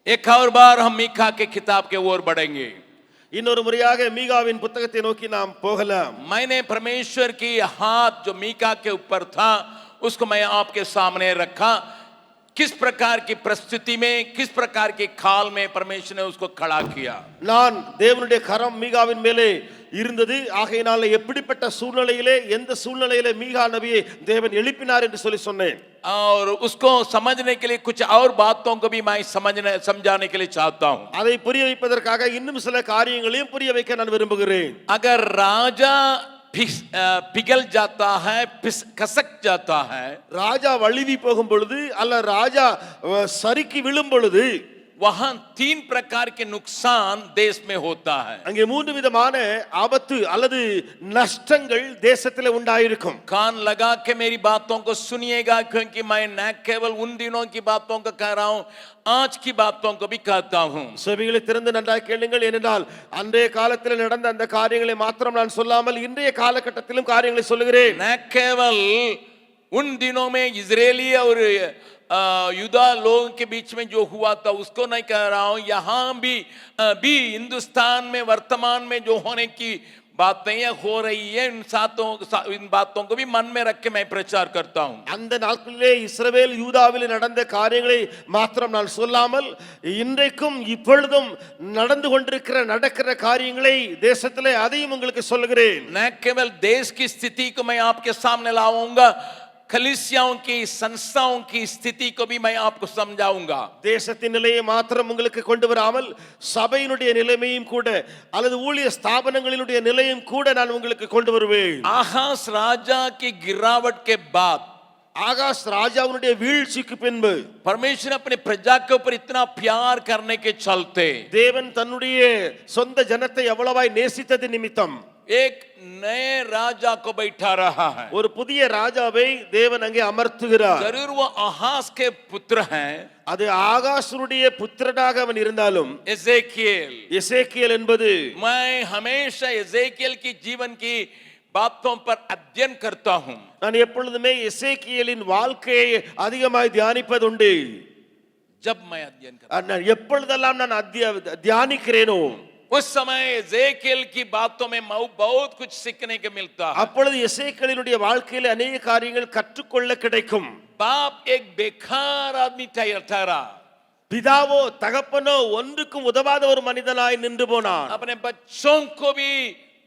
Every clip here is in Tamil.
एक और बार हम मीका के किताब के ओर बढ़ेंगे. இன்னொரு முறையாக மீகாவின் புத்தகத்தை நோக்கி நாம் போகலாம். मैंने परमेश्वर की हाथ जो मीका के ऊपर था उसको मैं आपके सामने रखा. किस प्रकार की परिस्थिति में, किस प्रकार के काल में परमेश्वर ने उसको खड़ा किया. நான் தேவனுடைய கரம் மீகாவின் மேலே இருந்தது. ஆகையினால எப்படிப்பட்ட சூழ்நிலையிலே, எந்த சூழ்நிலையிலே மீகா நபியை தேவன் எழுப்பினார் என்று சொல்லி சொன்னேன். और उसको समझने के लिए कुछ और बातों को भी मैं समझाने के लिए चाहता हूं. அதை புரிய வைப்பதற்காக இன்னும் சில காரியங்களையும் புரிய வைக்க நான் விரும்புகிறேன். अगर राजा पिघल जाता है, खसक जाता है, ராஜா வழுவி போகும் பொழுது அல்ல ராஜா சறுக்கி விழும் பொழுது वहां 3 प्रकार के नुकसान देश में होता है. அங்கே 3 விதமான ஆபத்து அல்லது நஷ்டங்கள் தேசத்திலே உண்டாயிருக்கும். कान लगा के मेरी बातों को सुनिएगा, क्योंकि मैं न केवल उन दिनों की बातों को कह रहा हूं, आज की बातों को भी कहता हूं. செவிகளை திறந்து நன்றாக கேளுங்கள். ஏனென்றால் அன்றைய காலத்தில் நடந்த அந்த காரியங்களை மாத்திரம் நான் சொல்லாமல் இன்றைய காலகட்டத்திலும் காரியங்களை சொல்லுகிறேன். न केवल उन दिनों में इजरायली और युदा लोगों के बीच में जो हुआ था उसको नहीं कह रहा हूं, यहां भी हिंदुस्तान में वर्तमान में जो होने की बातें हो रही है, इन बातों को भी मन में रख के मैं प्रचार करता हूं. அந்த நாட்களிலே இஸ்ரவேல் யூதாவிலே நடந்த காரியங்களை மாத்திரம் நான் சொல்லாமல் இன்றைக்கும் இப்பொழுதும் நடந்து கொண்டிருக்கிற நடக்கிற காரியங்களை தேசத்திலே அதையும் உங்களுக்கு சொல்லுகிறேன். न केवल देश की स्थिति को मैं आपके सामने लाऊंगा, कलीसियाओं की, संस्थाओं की स्थिति को भी मैं आपको समझाऊंगा. தேசத்தின் நிலையை மாத்திரம் உங்களுக்கு கொண்டு வராமல் சபையினுடைய நிலைமையும் கூட அல்லது ஊழிய ஸ்தாபனங்களினுடைய நிலையும் கூட நான் உங்களுக்கு கொண்டு வருவேன். आहास राजा की गिरावट के बाद, ஆகாஸ் ராஜாவுடைய வீழ்ச்சிக்கு பின்பு परमेश्वर अपने प्रजा के ऊपर इतना प्यार करने के चलते தேவன் தன்னுடைய சொந்த ஜனத்தை எவ்வளவாய் நேசித்தது நிமித்தம் एक नए राजा को बैठा रहा है. ஒரு புதிய ராஜாவை தேவன் அங்கே அமர்த்துகிறார். जरूर वो आहास के पुत्र हैं, அது ஆகாசுடைய புத்திரனாக அவன் இருந்தாலும் எசேக்கியேல் என்பது, मैं हमेशा एजेकियल की जीवन की बातों पर अध्ययन करता हूं. நான் எப்பொழுதுமே எசேக்கியேலின் வாழ்க்கையை அதிகமாய் தியானிப்பதுண்டு. जब मैं अध्ययन करता हूं, எப்பொழுதெல்லாம் நான் தியானிக்கிறேனோ उस समय एजेकियल की बातों में बहुत कुछ सीखने को मिलता है. அப்பொழுது எசேக்கியேலினுடைய வாழ்க்கையில் अनेक காரியங்கள் கற்றுக்கொள்ள கிடைக்கும். बाप एक बेकार आदमी ठहरा, பிதாவோ தகப்பனோ ஒன்றுக்கும் உதவாத ஒரு மனிதனாய் நின்று போனான். अपने बच्चों को भी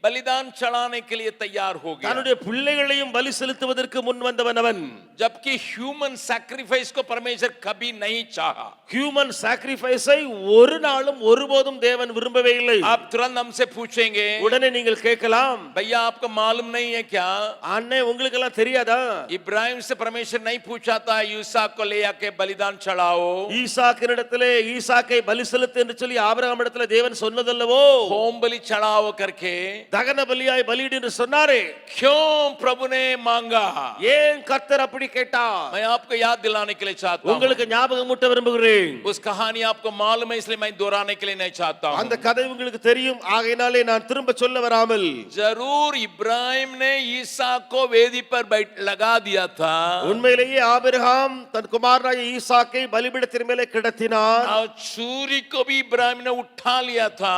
बलिदान चढ़ाने के लिए तैयार हो गया. தன்னுடைய பிள்ளைகளையும் பலி செலுத்துவதற்கு முன் வந்தவன் அவன். जबकि ह्यूमन सैक्रिफाइस को परमेश्वर कभी नहीं चाहा. ஹியூமன் சாக்ரிஃபைஸை ஒரு நாளும் ஒருபோதும் தேவன் விரும்பவே இல்லை. आप तुरंत हमसे पूछेंगे, உடனே நீங்கள் கேட்கலாம், भैया आपको मालूम नहीं है क्या, அண்ணே உங்களுக்கு எல்லாம் தெரியாதா, इब्राहिम से परमेश्वर नहीं पूछा था ईसाक को ले आके बलिदान चढ़ाओ, ஈசாக்கினிடத்திலே ஈசாக்கை பலி செலுத்து என்று சொல்லி ஆபிரகாமிடத்திலே தேவன் சொன்னதல்லவோ, होम बलि चढ़ाओ करके தகன பலியாய் பலியிடு என்று சொன்னாரே, क्यों प्रभु ने मांगा? ஏன் கர்த்தர் அப்படி கேட்டார்? मैं आपको याद दिलाने के लिए चाहता हूं. உங்களுக்கு ஞாபகமூட்ட விரும்புகிறேன். उस कहानी आपको मालूम है, इसलिए मैं दोहराने के लिए नहीं चाहता हूं. அந்த கதை உங்களுக்கு தெரியும், ஆகையினாலே நான் திரும்ப சொல்ல வராமல், जरूर इब्राहिम ने ईसाक को वेदी पर लगा दिया था. உண்மையிலேயே ஆபிரகாம் தன் குமாரனாகிய ஈசாக்கை பலிபீடத்தின் மேலே கிடத்தினார். और छुरी को भी इब्राहिम ने उठा लिया था.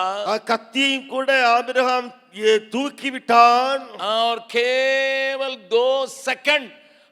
கத்தியையும் கூட ஆபிரகாம் தூக்கி விட்டான். और केवल 2 सेकंड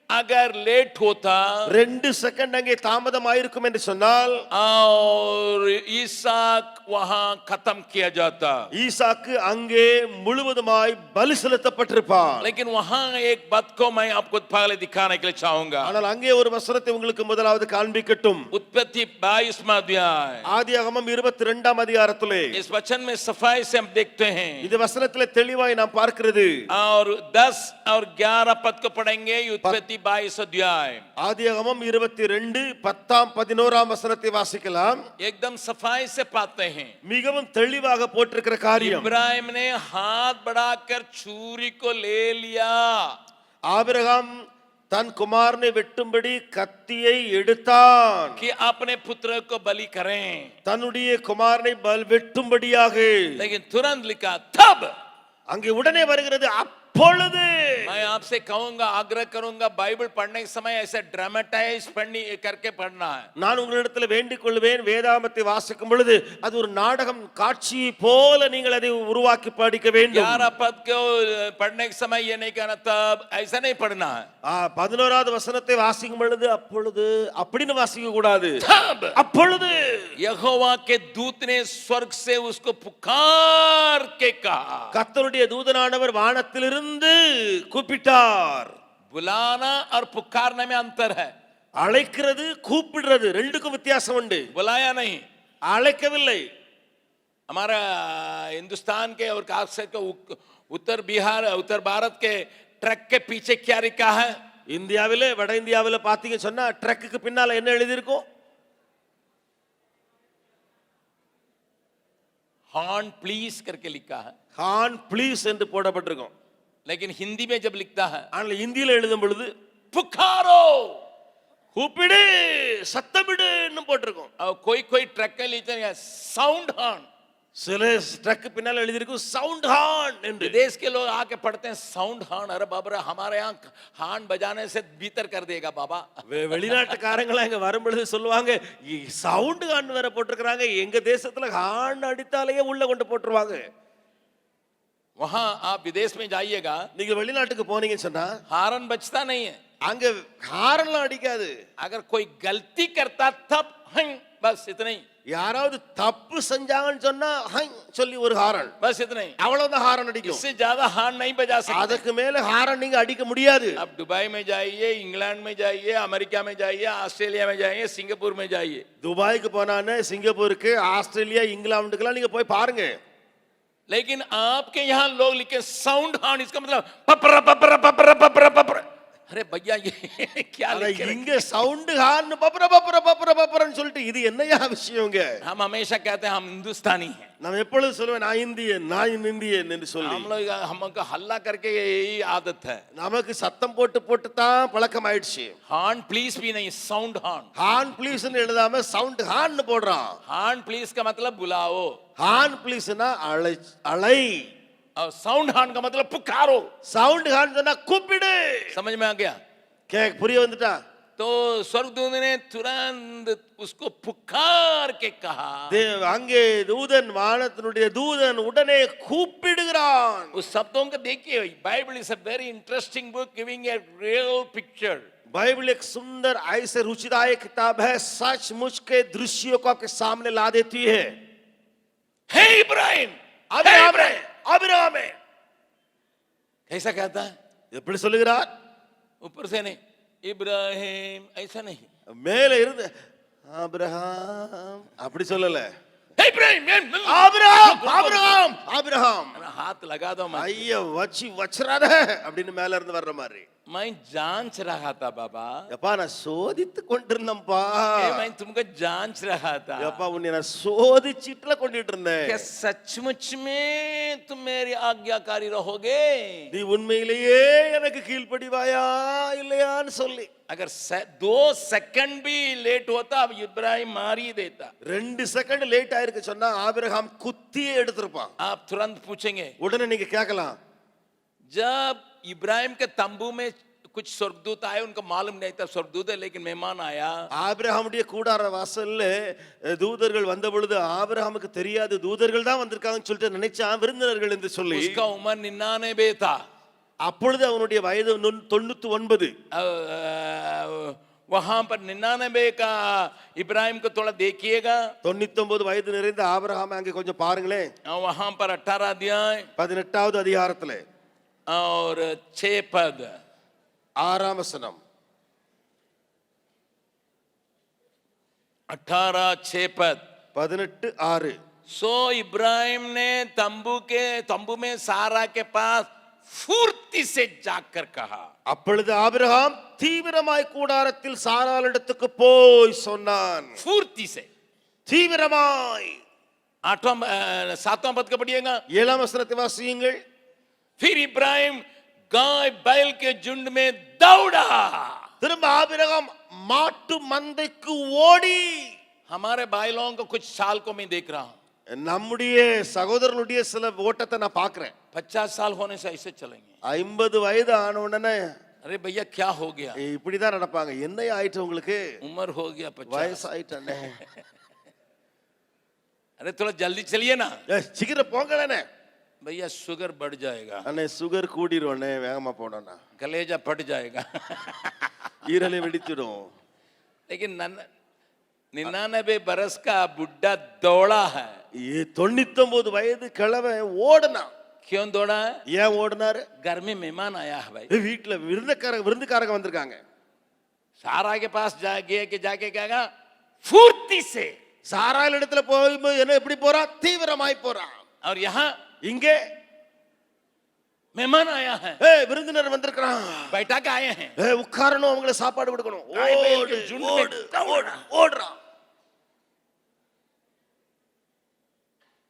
अगर लेट होता, 2 செகண்ட் அங்கே தாமதம் ஆயிருக்கும் என்று சொன்னால், और ईसाक वहां खत्म किया जाता, ஈசாக்கு அங்கே முழுவதுமாய் பலி செலுத்தப்பட்டிருப்பான். लेकिन वहां एक बात को मैं आपको पहले दिखाने के लिए चाहूंगा. ஆனால் அங்கே ஒரு வசனத்தை உங்களுக்கு முதலாவது காண்பிக்கட்டும். उत्पत्ति 22वां अध्याय, ஆதியாகமம் 22ஆம் அதிகாரத்திலே इस वचन में सफाई से हम देखते हैं. இந்த வசனத்திலே தெளிவாய் நாம் பார்க்கிறது. और 10 और 11 पद को पढ़ेंगे. उत्पत्ति 22 अध्याय, ஆதியாகமம் 22 10 11 வசனத்தை வாசிக்கலாம். एकदम सफाई से पाते हैं. மிகவும் தெளிவாக போட்டிருக்கிற காரியம், इब्राहिम ने हाथ बढ़ाकर छुरी को ले लिया. ஆபிரகாம் தன் குமாரனை வெட்டும்படி கத்தியை எடுத்தான், कि अपने पुत्र को बलि करें. தன்னுடைய குமாரனை வெட்டும்படியாக. लेकिन तुरंत लिखा तब, அங்கே உடனே வருகிறது அப்பொழுது. मैं आपसे कहूंगा, आग्रह करूंगा, बाइबल पढ़ने के समय ऐसे ड्रामेटाइज करके पढ़ना है. நான் உங்களிடத்தில் வேண்டிக் கொள்வேன், வேதாகமத்தை வாசிக்கும் பொழுது அது ஒரு நாடகம் காட்சி போல நீங்கள் அதை உருவாக்கி படிக்க வேண்டும். 11 पद को पढ़ने के समय ये नहीं कहना, तब ऐसा नहीं पढ़ना है. 11வது வசனத்தை வாசிக்கும் பொழுது அப்பொழுது அப்படின்னு வாசிக்க கூடாது. तब அப்பொழுது यहोवा के दूत ने स्वर्ग से उसको पुकार के कहा. கர்த்தருடைய தூதனானவர் வானத்திலிருந்து கூப்பிட்டார். बुलाना और पुकारने में अंतर है. அழைக்கிறது கூப்பிடுறது ரெண்டுக்கும் வித்தியாசம் உண்டு. बुलाया नहीं, அழைக்கவில்லை. हमारा हिंदुस्तान के और खास करके उत्तर बिहार, उत्तर भारत के ट्रक के पीछे क्या लिखा है? இந்தியாவிலே வட இந்தியாவில பாத்தீங்க சொன்னா ட்ரக்குக்கு பின்னால என்ன எழுதி இருக்கும்? हॉर्न प्लीज करके लिखा है. ஹார்ன் ப்ளீஸ் என்று போடப்பட்டிருக்கும். लेकिन हिंदी में जब लिखता है, ஆனால் இந்தியில எழுதும் பொழுது पुकारो, கூப்பிடு சத்தமிடுன்னு போட்டிருக்கும். और कोई कोई ट्रक के लिखते हैं साउंड हॉर्न. சில ட்ரக் பின்னால எழுதி இருக்கும் சவுண்ட் ஹார்ன் என்று. विदेश के लोग आके पढ़ते हैं साउंड हॉर्न. अरे बाबा, हमारे यहाँ हॉर्न बजाने से भीतर कर देगा बाबा. வெளிநாட்டுக்காரங்களா இங்க வரும் பொழுது சொல்லுவாங்க, சவுண்ட் ஹார்ன் வேற போட்டிருக்காங்க, எங்க தேசத்துல ஹார்ன் அடித்தாலேயே உள்ள கொண்டு போட்டுருவாங்க. वहां आप विदेश में जाइएगा, நீங்க வெளிநாட்டுக்கு போனீங்கன்னு சொன்னா हॉर्न बजता नहीं है. அங்க ஹார்ன்லாம் அடிக்காது. अगर कोई गलती करता तब हं, बस इतना ही. யாராவது தப்பு செஞ்சாங்கன்னு சொன்னா ஹை சொல்லி ஒரு ஹாரன், बस इतना ही. அவ்வளவுதான் ஹாரன் அடிக்கும். इससे ज्यादा हॉर्न नहीं बजा सकते. அதுக்கு மேல ஹாரன் நீங்க அடிக்க முடியாது. आप दुबई में जाइए, इंग्लैंड में जाइए, अमेरिका में जाइए, ऑस्ट्रेलिया में जाइए, सिंगापुर में जाइए. துபாய்க்கு போனானே, சிங்கப்பூருக்கு, ஆஸ்திரேலியா, இங்கிலாந்துக்குலாம் நீங்க போய் பாருங்க. लेकिन आपके यहाँ लोग लिखे साउंड हॉर्न, इसका मतलब पपरा पपरा पपरा पपरा पपरा. अरे भैया ये क्या लिखे? இங்க சவுண்ட் ஹார்ன் பப்பர பப்பர பப்பர பப்பரன்னு சொல்லிட்டு இது என்னையா விஷயங்க? हम हमेशा कहते हैं हम हिंदुस्तानी हैं. நான் எப்பொழுதும் சொல்லுவேன் நான் இந்தியன், நான் இந்தியன் என்று சொல்லி. हम लोग हमको हल्ला करके यही आदत है. நமக்கு சத்தம் போட்டு போட்டு தான் பழக்கம் ஆயிடுச்சு. हॉर्न प्लीज भी नहीं, साउंड हॉर्न. ஹார்ன் ப்ளீஸ்னு எழுதாம சவுண்ட் ஹார்ன் போடுறான். हॉर्न प्लीज का मतलब बुलाओ, ஹார்ன் ப்ளீஸ்னா அழை அழை. और साउंड हॉर्न का मतलब पुकारो. சவுண்ட் ஹார்ன் சொன்னா கூப்பிடு. समझ में आ गया? கேக் புரிய வந்துட்டா? तो स्वर्गदूत ने तुरंत उसको पुकार के कहा. அங்கே தூதன், வானத்தினுடைய தூதன் உடனே கூப்பிடுகிறான். उस शब्दों को देखिए, Bible is a very interesting book giving a real picture. Bible एक सुंदर ऐसे रुचिदायक किताब है, सचमुच के दृश्यों को आपके सामने ला देती है. हे इब्राहिम, अब्राहम अब्राहम कैसा कहता है? எப்படி சொல்லுகிறார்? ऊपर से नहीं, इब्राहिम ऐसा नहीं. மேல இருந்து அப்ரஹாம் அப்படி சொல்லல. हे इब्राहिम, அப்ரஹாம் அப்ரஹாம் அப்ரஹாம். हाथ लगा दो. ஐயா வச்சி வச்சறாத அப்படின்னு மேல இருந்து வர்ற மாதிரி. मैं जांच रहा था बाबा. எப்பா நான் சோதித்து கொண்டிருந்தேன்ப்பா. मैं तुमको जांच रहा था. எப்பா உன்னை நான் சோதிச்சிட்டுல கொண்டிட்டு இருந்தேன். क्या सचमुच में तुम मेरी आज्ञाकारी रहोगे? நீ உண்மையிலேயே எனக்கு கீழ்ப்படிவாயா இல்லையான்னு சொல்லி. अगर 2 सेकंड भी लेट होता अब इब्राहिम मार ही देता. 2 செகண்ட் லேட் ஆயிருக்கு சொன்னா ஆபிரகாம் குத்தியே எடுத்திருப்பான். आप तुरंत पूछेंगे. உடனே நீங்க கேட்கலாம், जब इब्राहिम के तंबू में कुछ स्वर्गदूत आए, उनको मालूम नहीं था स्वर्गदूत है, लेकिन मेहमान आया. ஆபிரகாமுடைய கூடார வாசல்ல தூதர்கள் வந்த பொழுது ஆபிரகாமுக்கு தெரியாது தூதர்கள் தான் வந்திருக்காங்கன்னு சொல்லிட்டு நினைச்சான் விருந்தினர்கள் என்று சொல்லி. उसका उम्र 99 था. அப்பொழுது அவனுடைய வயது 99. वहां पर 99 का इब्राहिम को थोड़ा देखिएगा. 99 வயது நிறைந்த ஆபிரகாம் அங்கே கொஞ்சம் பாருங்களேன். वहां पर 18 अध्याय 18வது அதிகாரத்துல और 6 पद 6ஆம் வசனம். 18 6 पद 18:6. सो इब्राहिम ने तंबू में सारा के पास फुर्ती से जाकर कहा. அப்பொழுது ஆபிரகாம் தீவிரமாய் கூடாரத்தில் சாராளிடத்துக்கு போய் சொன்னான். फुर्ती से, தீவிரமாய். 7वां पद का पढ़िएगा. 7ஆம் வசனத்தை வாசியுங்கள். फिर इब्राहिम गाय बैल के झुंड में दौड़ा. திரும்ப ஆபிரகாம் மாட்டு மந்தைக்கு ஓடி. हमारे भाई लोगों को कुछ साल को मैं देख रहा हूं. நம்முடைய சகோதரனுடைய சில ஓட்டத்தை நான் பார்க்கிறேன். 50 साल होने से ऐसे चलेंगे। 50 வயது ஆன உடனே अरे भैया क्या हो गया, இப்படிதான் நடப்பாங்க. என்ன ஆயிட்டு உங்களுக்கு? उम्र हो गया 50। வயசாயிட்டே. अरे थोड़ा जल्दी चलिए ना சீக்கிரம் போங்களே. भैया, शुगर बढ़ जाएगा, அண்ணே சுகர் கூடிரும், வேகமா போனோம்னா कलेजा फट जाएगा। ஈரலை வெடிச்சிடும். लेकिन 99 बरस का बुढ़ा दौड़ा है। 99 வயது கிழவன் ஓடுனா. क्यों दौड़ा है? ஏன் ஓடுனாரு? घर में मेहमान आया है भाई, வீட்டுல விருந்துக்காரங்க வந்திருக்காங்க. सारा के पास जाके कहेगा फुर्ती से, சாராயில் இடத்துல போய் என்ன எப்படி போறான்? தீவிரமாய் போறான். और यहाँ இங்கே मेहमान आया है, விருந்தினர் வந்திருக்கான், बैठा के आए हैं, உட்காரணும், அவங்களுக்கு சாப்பாடு கொடுக்கணும். ஓடுறான்.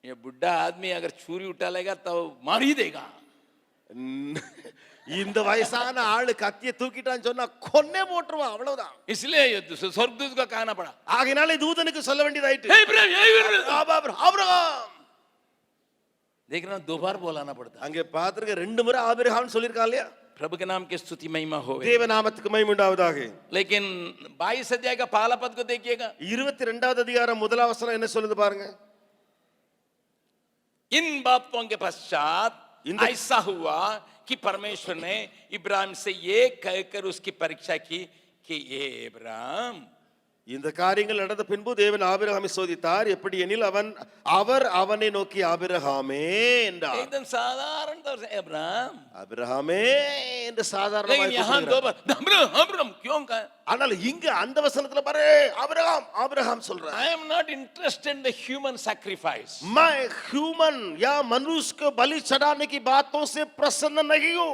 ये बुढ़ा आदमी अगर छुरी उठा लेगा तो मार ही देगा। இந்த வயசான ஆளு கத்திய தூக்கிட்டான்னு சொன்னா கொன்னே போட்டுருவான், அவ்வளவுதான். इसलिए ये स्वर्गदूत को कहना पड़ा, ஆகையினால தூதனுக்கு சொல்ல வேண்டியதாயிட்டு. ஆபிரகாம். देखना, 2 बार बोलाना पड़ता। அங்கே பாத்துருக்க 2 முறை ஆபிரகாம் சொல்லிருக்கா இல்லையா? प्रभु के नाम की स्तुति महिमा हो। தேவ நாமத்துக்கு மகிமை உண்டாவதாக. लेकिन 22 अध्याय का पहला पद को देखिएगा। 22வது அதிகாரம் முதலாம் வசனம் என்ன சொல்லுது பாருங்க. इन बातों के पश्चात ऐसा हुआ कि परमेश्वर ने इब्राहिम से ये कहकर उसकी परीक्षा की कि ये इब्राहिम, இந்த காரியங்கள் நடந்த பின்பு தேவன் ஆபிரகாமை சோதித்தார். எப்படி எனில் அவர் அவனை நோக்கி ஆபிரகாமே என்றார். एकदम साधारण तौर से इब्राहिम, ஆபிரகாமே என்று சாதாரணமாக यहाँ 2 बार अब्राहम क्यों कहा? ஆனால் இங்க அந்த வசனத்துல பாரு, ஆபிரகாம் ஆபிரகாம் சொல்றார். I am not interested in the human sacrifice. मैं ह्यूमन या मनुष्य को बलि चढ़ाने की बातों से प्रसन्न नहीं हूं.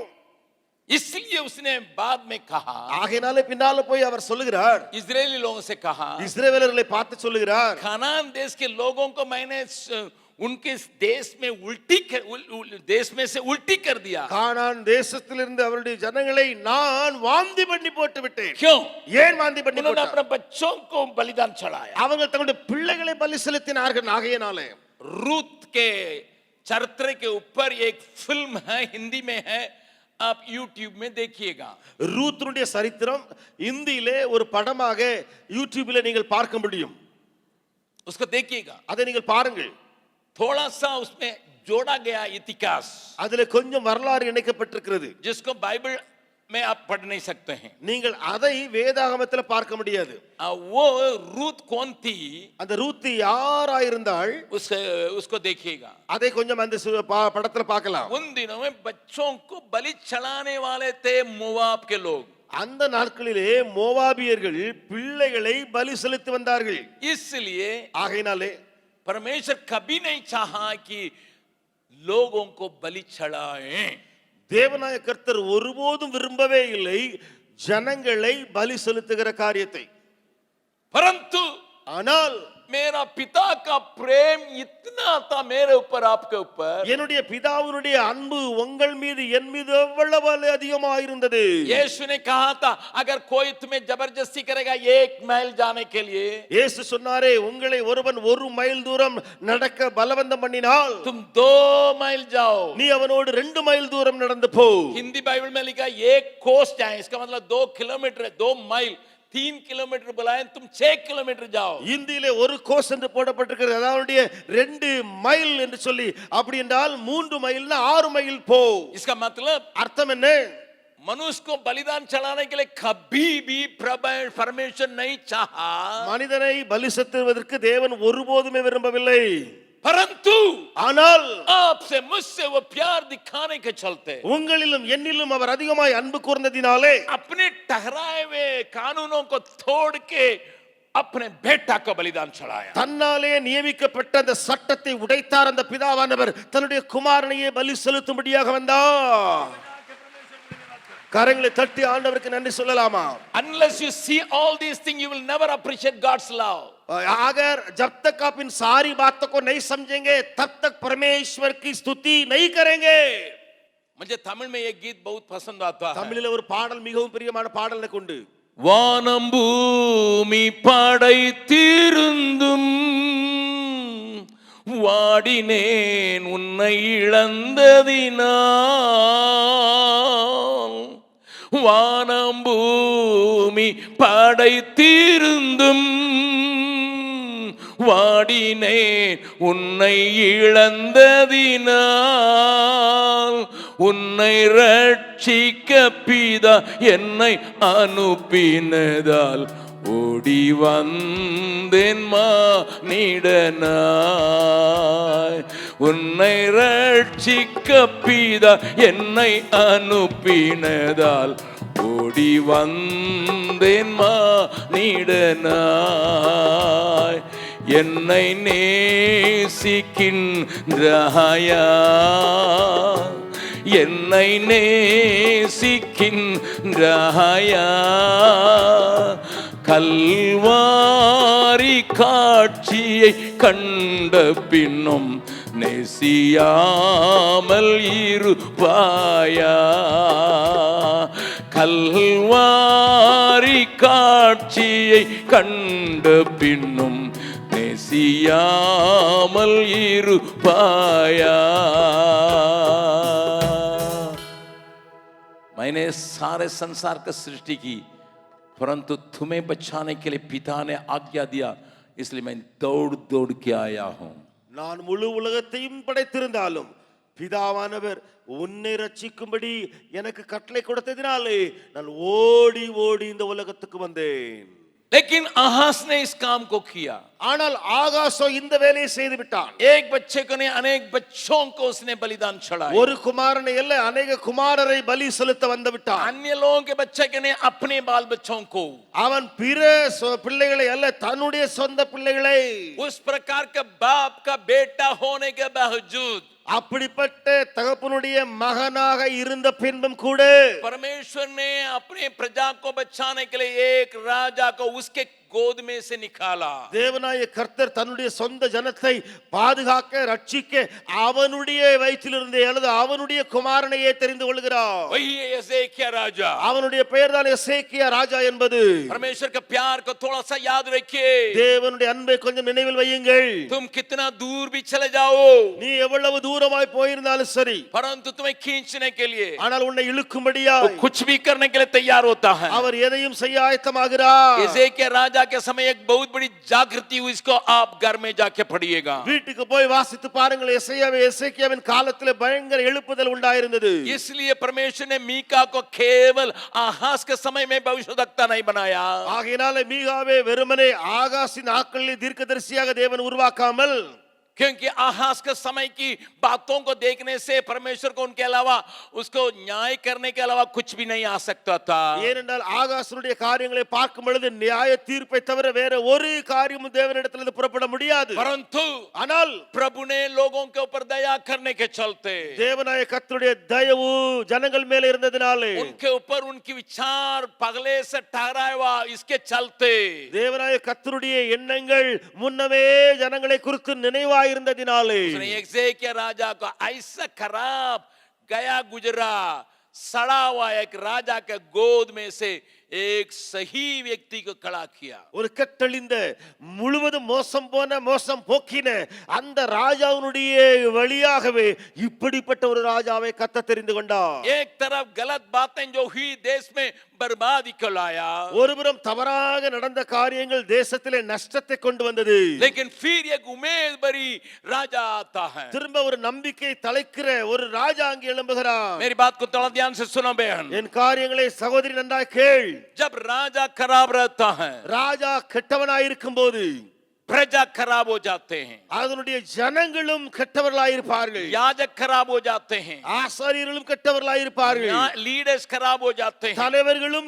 इसलिए उसने बाद में कहा, ஆகையினாலே பின்னால போய் அவர் சொல்லுகிறார், इजरायली लोगों से कहा, இஸ்ரவேலர்களை பார்த்து சொல்லுகிறார், खानान देश के लोगों को मैंने उनके देश में से उल्टी कर दिया। கானான் தேசத்திலிருந்து அவருடைய ஜனங்களை நான் வாந்தி பண்ணி போட்டு விட்டேன். क्यों? ஏன் வாந்தி பண்ணி उन्होंने போட்டார்? अपने बच्चों को बलिदान चढ़ाया। அவங்க தங்களுடைய பிள்ளைகளை பலி செலுத்தினார்கள். ஆகையினாலே रूत के चरित्र के ऊपर एक फिल्म है, हिंदी में है, आप YouTube में देखिएगा। ரூத்துடைய சரித்திரம் இந்தியிலே ஒரு படமாக யூடியூபில் நீங்கள் பார்க்க முடியும். उसको देखिएगा, அதை நீங்கள் பாருங்கள். थोड़ा सा उसमें जोड़ा गया इतिहास, அதுல கொஞ்சம் வரலாறு இணைக்கப்பட்டிருக்கிறது. जिसको बाइबल में आप पढ़ नहीं सकते हैं। நீங்கள் அதை வேதாகமத்தில் பார்க்க முடியாது. वो रूत कौन थी? அந்த ரூத்து யாராயிருந்தாள்? उसको देखिएगा। அதை கொஞ்சம் அந்த படத்துல பார்க்கலாம். उन दिनों में बच्चों को बलि चढ़ाने वाले थे मोवाब के लोग। அந்த நாட்களிலே மோவாபியர்கள் பிள்ளைகளை பலி செலுத்தி வந்தார்கள். इसलिए ஆகையினாலே परमेश्वर कभी नहीं चाहा कि लोगों को बलि चढ़ाएं। தேவனாய கர்த்தர் ஒருபோதும் விரும்பவே இல்லை ஜனங்களை பலி செலுத்துகிற காரியத்தை. परंतु ஆனால் मेरा पिता का प्रेम इतना था मेरे ऊपर, आपके ऊपर, என்னுடைய பிதாவினுடைய அன்பு உங்கள் மீது என் மீது எவ்வளவு அதிகமாக இருந்தது. यीशु ने कहा था, अगर कोई तुम्हें जबरदस्ती करेगा 1 மைல் जाने के लिए, இயேசு சொன்னாரே, உங்களை ஒருவன் 1 மைல் தூரம் நடக்க பலவந்தம் பண்ணினால் तुम 2 மைல் जाओ, நீ அவனோடு 2 மைல் தூரம் நடந்து போ. हिंदी बाइबल में लिखा 1 कोस जाए, इसका मतलब 2 किलोमीटर, 2 மைல், 3 किलोमीटर बुलाएं, तुम 6 किलोमीटर जाओ. இந்தியிலே 1 கோஸ் என்று போடப்பட்டிருக்கிறது. அதாவது 2 மைல் என்று சொல்லி, அப்படி என்றால் 3 மைல்னா 6 மைல் போ. इसका मतलब அர்த்தம் என்ன? मनुष्य को बलिदान चढ़ाने के लिए कभी भी परमेश्वर नहीं चाहा, மனிதனை பலி செலுத்துவதற்கு தேவன் ஒருபோதுமே விரும்பவில்லை. परंतु ஆனால் आपसे मुझसे वो प्यार दिखाने के चलते, உங்களிலும் என்னிலும் அவர் அதிகமாய் அன்பு கூர்ந்ததினாலே अपने ठहराए हुए कानूनों को तोड़ के अपने बेटा को बलिदान चढ़ाया. தன்னாலே நியமிக்கப்பட்ட அந்த சட்டத்தை உடைத்தார். அந்த பிதாவானவர் தன்னுடைய குமாரனையே பலி செலுத்தும்படியாக வந்தார். கரங்களை தட்டி ஆண்டவருக்கு நன்றி சொல்லலாமா? Unless you see all these things, you will never appreciate God's love. अगर जब तक आप इन सारी बातों को नहीं समझेंगे तब तक परमेश्वर की स्तुति नहीं करेंगे. मुझे तमिल में एक गीत बहुत पसंद आता है. தமிழில் ஒரு பாடல் மிகவும் பிரியமான பாடல் எனக்கு உண்டு. வானம் பூமி படைத்திருந்தும் வாழ வாடினேன் உன்னை இழந்ததினால், வானம் பூமி படைத்திருந்தும் வாடினேன் உன்னை இழந்ததினால், உன்னை ரட்சிக்க பிதா என்னை அனுப்பினதால் ஓடி வந்தேன் மானிடனாய். உன்னை ரட்சிக்க பிதா என்னை அனுப்பினதால் ஓடி வந்தேன் மானிடனாய். என்னை நேசிக்கின்றாயா, என்னை நேசிக்கின்றாயா, கல்வாரி காட்சியை கண்ட பின்னும் நேசியாமல் இருப்பாயா, கல்வாரி காட்சியை கண்ட பின்னும் நேசியாமல் இருப்பாயா. मैंने सारे संसार का सृष्टि की, परंतु तुम्हें बचाने के लिए पिता ने आज्ञा दिया, इसलिए मैं दौड़ दौड़ के आया हूं. நான் முழு உலகத்தையும் படைத்திருந்தாலும் பிதாவானவர் உன்னை ரட்சிக்கும்படி எனக்கு கட்டளை கொடுத்ததினாலே நான் ஓடி ஓடி இந்த உலகத்துக்கு வந்தேன். लेकिन आहाज ने इस काम को किया. ஆனால் ஆகாசோ இந்த வேலையை செய்து விட்டான். एक बच्चे को नहीं, अनेक बच्चों को उसने बलिदान चढ़ाया. ஒரு குமாரனை அல்ல, अनेक குமாரரை பலி செலுத்த வந்து விட்டான். अन्य लोगों के बच्चे के नहीं, अपने बाल बच्चों को. அவன் பிற பிள்ளைகளை அல்ல, தன்னுடைய சொந்த பிள்ளைகளை. उस प्रकार का बाप का बेटा होने के बावजूद, அப்படிப்பட்ட தகப்பனுடைய மகனாக இருந்த பின்பும் கூட परमेश्वर ने अपने प्रजा को बचाने के लिए एक राजा को उसके गोद में से निकाला. தேவனாய கர்த்தர் தன்னுடைய சொந்த ஜனத்தை பாதுகாக்க ரட்சிக்க அவனுடைய வயிற்றிலிருந்தே அல்லது அவனுடைய குமாரனையே தெரிந்து கொள்கிறார். वही है एसेकिया राजा. அவனுடைய பெயர் தான் எசேக்கியா ராஜா என்பது. परमेश्वर के प्यार को थोड़ा सा याद रखिए. தேவனுடைய அன்பை கொஞ்சம் நினைவில் வையுங்கள். तुम कितना दूर भी चले जाओ, நீ எவ்வளவு தூரமாய் போயிருந்தாலும் சரி, परंतु तुम्हें खींचने के लिए, ஆனால் உன்னை இழுக்கும்படியா वो कुछ भी करने के लिए तैयार होता है. அவர் எதையும் செய்ய ஆயத்தமாகிறார். एसेकिया राजा के समय एक बहुत बड़ी जागृति हुई, इसको आप घर में जाके पढ़िएगा. வீட்டுக்கு போய் வாசித்து பாருங்கள். எசேக்கியாவின் காலத்தில் பயங்கர எழுப்புதல் உண்டாயிருந்தது. इसलिए परमेश्वर ने मीका को केवल आहाज के समय में भविष्यवक्ता नहीं बनाया. ஆகையினால மீகாவே வெறுமனே ஆகாசின் நாட்களில் தீர்க்கதரிசியாக தேவன் உருவாக்காமல், क्योंकि आहाज के समय की बातों को देखने से परमेश्वर को उनके अलावा, उसको न्याय करने के अलावा कुछ भी नहीं आ सकता था. ஏனென்றால் ஆகாசனுடைய காரியங்களை பார்க்கும் பொழுது நியாய தீர்ப்பை தவிர வேற ஒரு காரியமும் தேவனிடத்திலிருந்து புறப்பட முடியாது. परंतु ஆனால் प्रभु ने लोगों के ऊपर दया करने के चलते, தேவனாய கர்த்தருடைய தயவு ஜனங்கள் மேல இருந்ததினாலே, उनके ऊपर उनकी विचार पगले से ठहराया हुआ इसके चलते, தேவனாய கர்த்தருடைய எண்ணங்கள் முன்னமே ஜனங்களை குறித்து நினைவாய் இருந்ததினாலே, उसने एसेकिया राजा को ऐसा खराब गया गुजरा सड़ा हुआ एक राजा के गोद में से एक सही व्यक्ति को खड़ा किया. ஒரு கட்டழிந்த முழுவதும் மோசம் போன மோசம் போக்கின அந்த ராஜாவுடைய வழியாகவே இப்படிப்பட்ட ஒரு ராஜாவை கத்த தெரிந்து கொண்டார். एक तरफ गलत बातें जो हुई देश में बर्बादी को लाया, ஒருபுறம் தவறாக நடந்த காரியங்கள் தேசத்திலே நஷ்டத்தை கொண்டு வந்தது. लेकिन फिर एक उम्मीद भरी राजा आता है. திரும்ப ஒரு நம்பிக்கை தலைக்கிற ஒரு ராஜா அங்கே எழும்புகிறார். मेरी बात को थोड़ा ध्यान से सुनो बहन. என் காரியங்களை சகோதரி நன்றாய் கேள். जब राजा खराब रहता है, ராஜா கெட்டவனாய் இருக்கும்போது प्रजा खराब हो जाते हैं, அதனுடைய ஜனங்களும் கெட்டவர்களாய் இருப்பார்கள். याजक खराब हो जाते हैं, ஆசாரியர்களும் கெட்டவர்களாய் இருப்பார்கள். लीडर्स खराब हो जाते हैं. தலைவர்களும்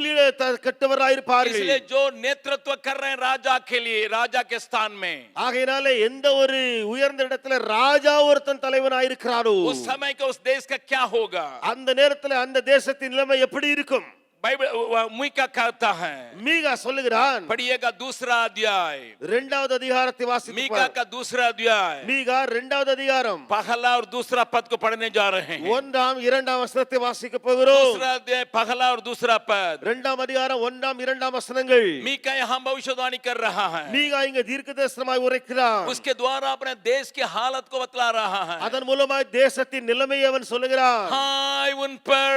கெட்டவர்களாய் இருப்பார்கள். इसलिए जो नेतृत्व कर रहे हैं राजा के लिए, राजा के स्थान में, ஆகையினாலே எந்த ஒரு உயர்ந்த இடத்துல ராஜா ஒருத்தன் தலைவனாய் இருக்கிறாரோ, उस समय के उस देश का क्या होगा? அந்த நேரத்துல அந்த தேசத்தின் நிலைமை எப்படி இருக்கும்? बाइबल मीका कहता है, மீகா சொல்லுகிறான். पढ़िएगा दूसरा अध्याय, இரண்டாவது அதிகாரத்தை வாசித்து मीका பார். का दूसरा अध्याय, மீகா இரண்டாவது அதிகாரம் पहला और दूसरा पद को पढ़ने जा रहे हैं। ஒன்றாம் இரண்டாம் வசனத்தை வாசிக்க போகிறோம். दूसरा अध्याय पहला और दूसरा पद। இரண்டாம் அதிகாரம் ஒன்றாம் இரண்டாம் வசனங்கள். मीका यहाँ भविष्यवाणी कर रहा है, மீகா இங்க தீர்க்கதரிசனமாய் உரைக்கிறான். उसके द्वारा अपने देश की हालत को बतला रहा है। அதன் மூலமாய் தேசத்தின் நிலைமையை அவன் சொல்லுகிறான். हाय उन पर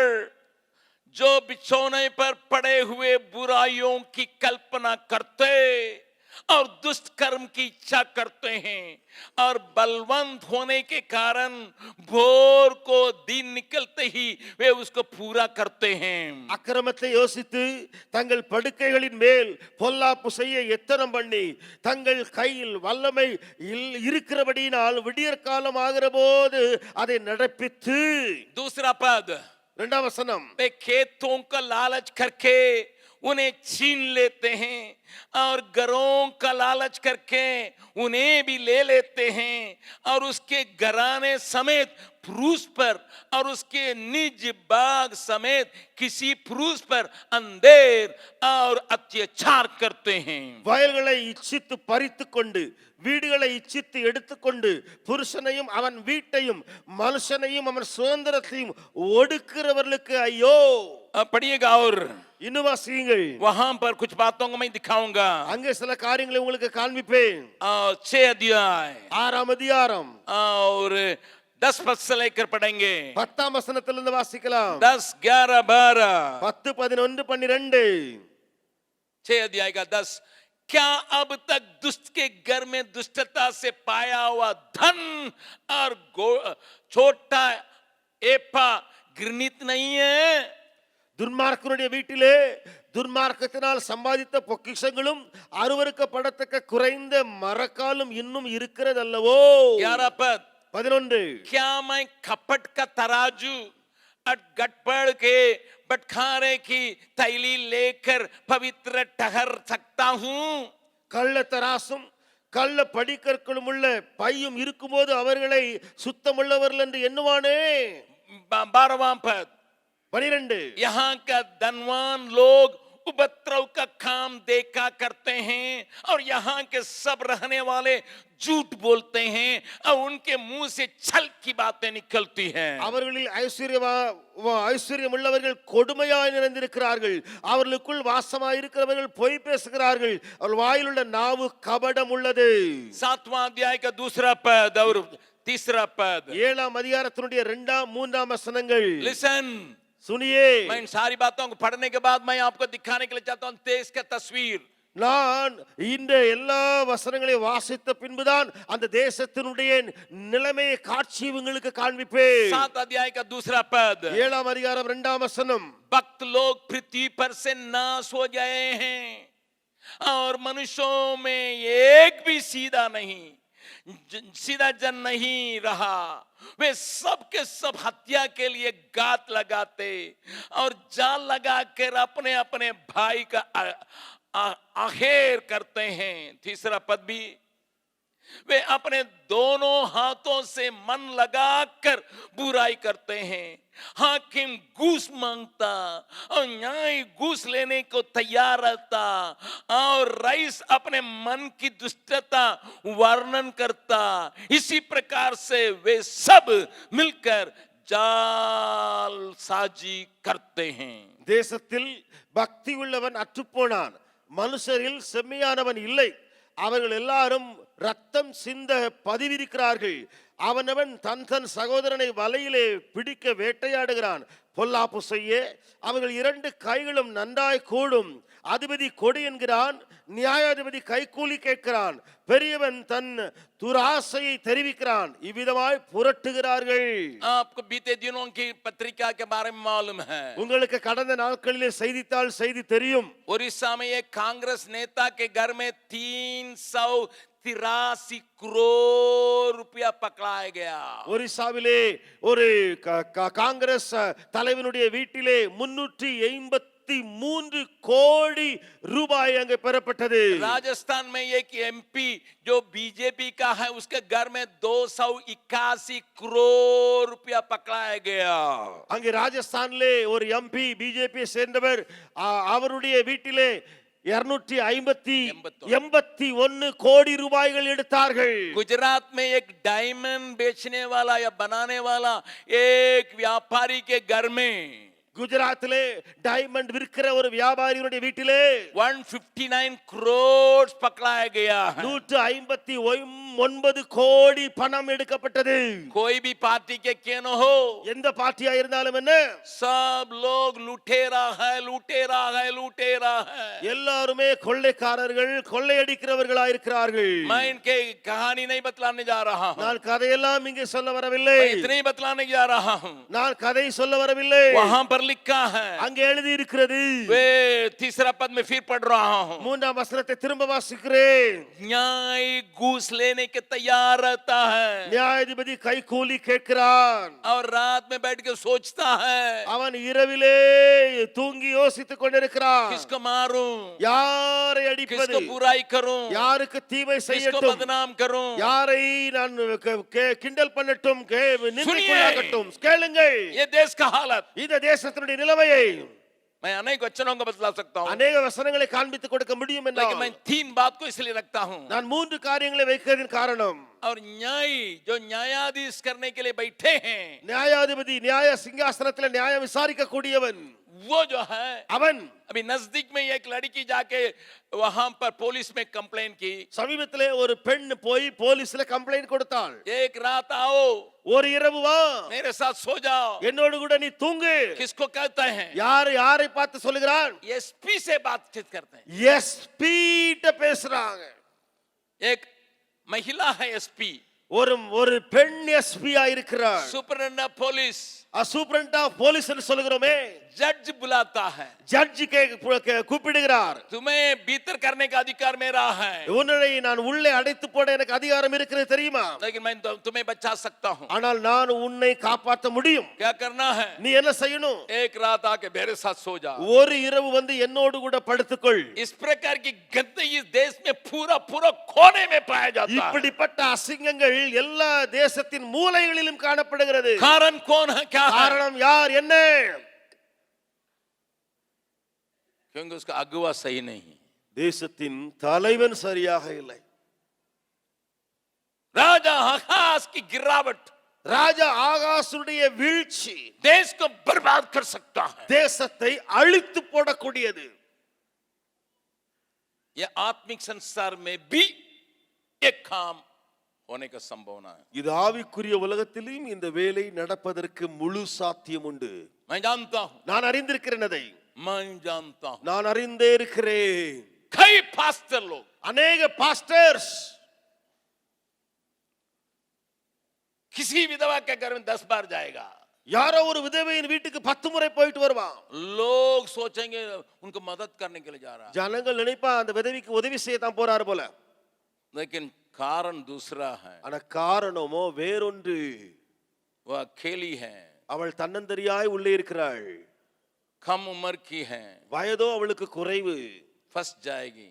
जो बिछौने पर पड़े हुए बुराइयों की कल्पना करते और दुष्ट कर्म की इच्छा करते हैं और बलवंत होने के कारण भोर को दिन निकलते ही वे उसको पूरा करते हैं। அக்கிரமத்தை யோசித்து தங்கள் படுக்கைகளின் மேல் பொல்லாப்பு செய்ய எத்தனம் பண்ணி தங்கள் கையில் வல்லமை இருக்கிறபடியினால் விடியற் காலம் ஆகிற போது அதை நடப்பித்து. दूसरा पद, இரண்டாம் வசனம், वे खेतों का लालच करके उन्हें छीन लेते हैं और घरों का लालच करके उन्हें भी ले लेते हैं और उसके घराने समेत पुरुष पर और उसके निज बाग समेत किसी पुरुष पर अंधेर और अत्याचार करते हैं। வயல்களை இச்சித்து பறித்து கொண்டு வீடுகளை இச்சித்து எடுத்துக்கொண்டு புருஷனையும் அவன் வீட்டையும் மனுஷனையும் அவன் சுதந்திரத்தையும் ஒடுக்கிறவர்களுக்கு ஐயோ. पढ़िएगा और இன்னும் வாசியுங்கள். वहां पर कुछ बातों को मैं दिखाऊंगा। அங்கே சில காரியங்களை உங்களுக்கு காண்பிப்பேன். 6 अध्याय 6ஆம் அதிகாரம் और 10 पद से लेकर पढ़ेंगे। 10ஆம் வசனத்திலிருந்து வாசிக்கலாம். 10, 11, 12, 10, 11, 12. 6 अध्याय का 10। क्या अब तक दुष्ट के घर में दुष्टता से पाया हुआ धन और छोटा एपा घृणित नहीं है? துன்மார்க்கனுடைய வீட்டிலே துன்மார்க்கத்தினால் சம்பாதித்த பொக்கிஷங்களும் அருவருக்கப்படத்தக்க குறைந்த மரக்காலும் இன்னும் இருக்கிறதல்லவோ. 11 पद, 11. क्या मैं कपट का तराजू और गटपड़ के बटखारे की थैली लेकर पवित्र ठहर सकता हूं? கள்ள தராசும் கள்ள படிக்கற்களும் உள்ள பையும் இருக்கும்போது அவர்களை சுத்தமுள்ளவர்கள் என்று எண்ணுவானே. 12वां पद, 12. यहाँ का धनवान लोग उपद्रव का काम देखा करते हैं और यहाँ के सब रहने वाले झूठ बोलते हैं और उनके मुंह से छल की बातें निकलती हैं। அவர்களில் ஐஸ்வர்யம் உள்ளவர்கள் கொடுமையாய் நிறைந்திருக்கிறார்கள். அவர்களுக்குள் வாசமாய் இருக்கிறவர்கள் பொய் பேசுகிறார்கள். அவர்கள் வாயில் உள்ள நாவு கபடம் உள்ளது. 7वां अध्याय का दूसरा पद और तीसरा पद। 7ஆம் அதிகாரத்தினுடைய 2ஆம் 3ஆம் வசனங்கள். लिसन, सुनिए. मैं इन सारी बातों को पढ़ने के बाद मैं आपको दिखाने के लिए चाहता हूं देश का तस्वीर। நான் இந்த எல்லா வசனங்களை வாசித்த பின்புதான் அந்த தேசத்தினுடைய நிலைமையை காட்சி உங்களுக்கு காண்பிப்பேன். 7 अध्याय का दूसरा पद। 7ஆம் அதிகாரம் 2ஆம் வசனம். भक्त लोग पृथ्वी पर से नाश हो गए हैं और मनुष्यों में एक भी सीधा जन नहीं रहा। वे सब के सब हत्या के लिए गात लगाते और जाल लगाकर अपने अपने भाई का आहेर करते हैं। तीसरा पद भी, वे अपने दोनों हाथों से मन लगाकर बुराई करते हैं। हाकिम घूस मांगता और न्याय घूस लेने को तैयार रहता और रईस अपने मन की दुष्टता वर्णन करता। इसी प्रकार से वे सब मिलकर जाल साजी करते हैं। தேசத்தில் பக்தி உள்ளவன் அற்றுப்போனான், மனுஷரில் செம்மையானவன் இல்லை. அவர்கள் எல்லாரும் ரத்தம் சிந்த பதிவிருக்கிறார்கள். அவனவன் தன் தன் சகோதரனை வலையிலே பிடிக்க வேட்டையாடுகிறான். பொல்லாப்பு செய்ய அவர்கள் 2 கைகளும் நன்றாய் கூடும். அதிபதி கொடு என்கிறான், நியாயாதிபதி கைக்கூலி கேட்கிறான். பெரியவன் தன் துராசையை தெரிவிக்கிறான். இவ்விதமாய் புரட்டுகிறார்கள். आपको बीते दिनों की पत्रिका के बारे में मालूम है। உங்களுக்கு கடந்த நாட்களிலே செய்தித்தாள் செய்தி தெரியும். उड़ीसा में एक कांग्रेस नेता के घर में 383 करोड़ रुपया पकड़ाया गया। ஒரிசாவிலே ஒரு காங்கிரஸ் தலைவனுடைய வீட்டிலே 383 23 கோடி ரூபாய் அங்கே பெறப்பட்டது. राजस्थान में एक एमपी जो बीजेपी का है उसके घर में 281 करोड़ रुपया पकड़ाया गया. அங்கே ராஜஸ்தானிலே ஒரு எம்பி பிஜேபி சேர்ந்தவர் அவருடைய வீட்டிலே 251 கோடி ரூபாய்கள் எடுத்தார்கள். गुजरात में एक डायमंड बेचने वाला या बनाने वाला एक व्यापारी के घर में குஜராத்திலே டைமண்ட் விற்கிற ஒரு வியாபாரியுடைய வீட்டிலே 159 करोड़ पकड़ाया गया है. 159 கோடி பணம் எடுக்கப்பட்டது. कोई भी पार्टी के क्यों न हो, எந்த பார்ட்டியா இருந்தாலும் என்ன, सब लोग लुटेरा है, लुटेरा है, लुटेरा है. எல்லாருமே கொள்ளைக்காரர்கள், கொள்ளையடிக்கிறவர்களா இருக்கிறார்கள். मैं इनके कहानी नहीं बतलाने जा रहा हूं, நான் கதையெல்லாம் இங்கே சொல்ல வரவில்லை. मैं इतने ही बतलाने जा रहा हूं. நான் கதை சொல்ல வரவில்லை. वहां पर लिखा है, அங்கே எழுதி இருக்கிறது. वे तीसरा पद में फिर पढ़ रहा हूं. மூன்றாம் வசனத்தை திரும்ப வாசிக்கிறேன். न्याय घूस लेने के तैयार रहता है நியாயாதிபதி கைக்கூலி கேட்கிறான். और रात में बैठ के सोचता है, அவன் இரவிலே தூங்கி யோசித்துக் கொண்டிருக்கிறான். किसको मारूं, யாரை किसको அடிப்பது, बुराई करूं, யாருக்கு தீமை किसको செய்யட்டும், बदनाम करूं. யாரை நான் கிண்டல் பண்ணட்டும், सुनिए, கேளுங்கள் ये देश का हालत. இந்த தேசத்தினுடைய நிலைமையை. मैं अनेक वचनों को बतला सकता हूं, அநேக வசனங்களை காண்பித்து கொடுக்க முடியும் लेकिन मैं என்றால் 3 बात को इसलिए रखता हूं. நான் 3 காரியங்களை வைக்கிறதின் காரணம், और न्यायी जो न्यायाधीश करने के लिए बैठे हैं, நியாயாதிபதி நியாய சிங்காசனத்தில் நியாயம் விசாரிக்க கூடியவன் वो जो है, அவன். अभी नजदीक में एक लड़की जाके वहां पर पुलिस में कंप्लेन की. சமீபத்திலே ஒரு பெண் போய் போலீஸ்ல கம்ப்ளைன்ட் கொடுத்தாள். एक रात आओ, ஒரு இரவு வா, मेरे साथ सो जाओ. என்னோடு கூட நீ தூங்கு. किसको कहते हैं? யாரை பார்த்து சொல்லுகிறான்? एसपी से बातचीत करते हैं. எஸ்பி ட்ட பேசுறாங்க. एक महिला है एसपी, ஒரு பெண் எஸ்பி இருக்கிறார். Superintendent police, superintendent of police என்று சொல்லுகிறோமே, जज बुलाता है. ஜட்ஜ் கூப்பிடுகிறார். तुम्हें भीतर करने का अधिकार मेरा है, உன்னை நான் உள்ளே அடைத்து போட எனக்கு அதிகாரம் இருக்கிறது தெரியுமா? लेकिन मैं तुम्हें बचा सकता हूं. ஆனால் நான் உன்னை காப்பாற்ற முடியும். क्या करना है? நீ என்ன செய்யணும்? एक रात आके मेरे साथ सो जा. ஒரு இரவு வந்து என்னோடு கூட படுத்துக்கொள். इस प्रकार की गंदगी इस देश में पूरा पूरा कोने में पाया जाता है. இப்படிப்பட்ட அசிங்கங்கள் எல்லா தேசத்தின் மூலைகளிலும் காணப்படுகிறது. कारण कौन है, क्या है? காரணம் யார், என்ன? क्योंकि उसका अगुवा सही नहीं. தேசத்தின் தலைவன் சரியாக இல்லை. राजा आकाश की गिरावट ராஜா ஆகாசுடைய வீழ்ச்சி देश को बर्बाद कर सकता है. தேசத்தை அழித்து போடக்கூடியது. यह आत्मिक संसार में भी एक काम होने का संभावना है. இது ஆவிக்குரிய உலகத்திலும் இந்த வேலை நடப்பதற்கு முழு சாத்தியம் உண்டு. मैं जानता हूं, நான் அறிந்திருக்கிறேன் அதை. मैं जानता हूं. நான் அறிந்தே இருக்கிறேன். कई पास्टर लोग, अनेक पास्टर्स किसी विधवा के घर में 10 बार जाएगा. யாரோ ஒரு விதவையின் வீட்டுக்கு 10 முறை போயிட்டு வருவான். लोग सोचेंगे उनको मदद करने के लिए जा रहा है, ஜனங்கள் நினைப்பா அந்த விதவைக்கு உதவி செய்ய தான் போறாரு போல. लेकिन कारण दूसरा है. ஆனா காரணமோ வேறொன்று. वह अकेली है, அவள் தன்னந்தரியாய் உள்ளே இருக்கிறாள். कम उम्र की है, வயதோ அவளுக்கு குறைவு. फंस जाएगी.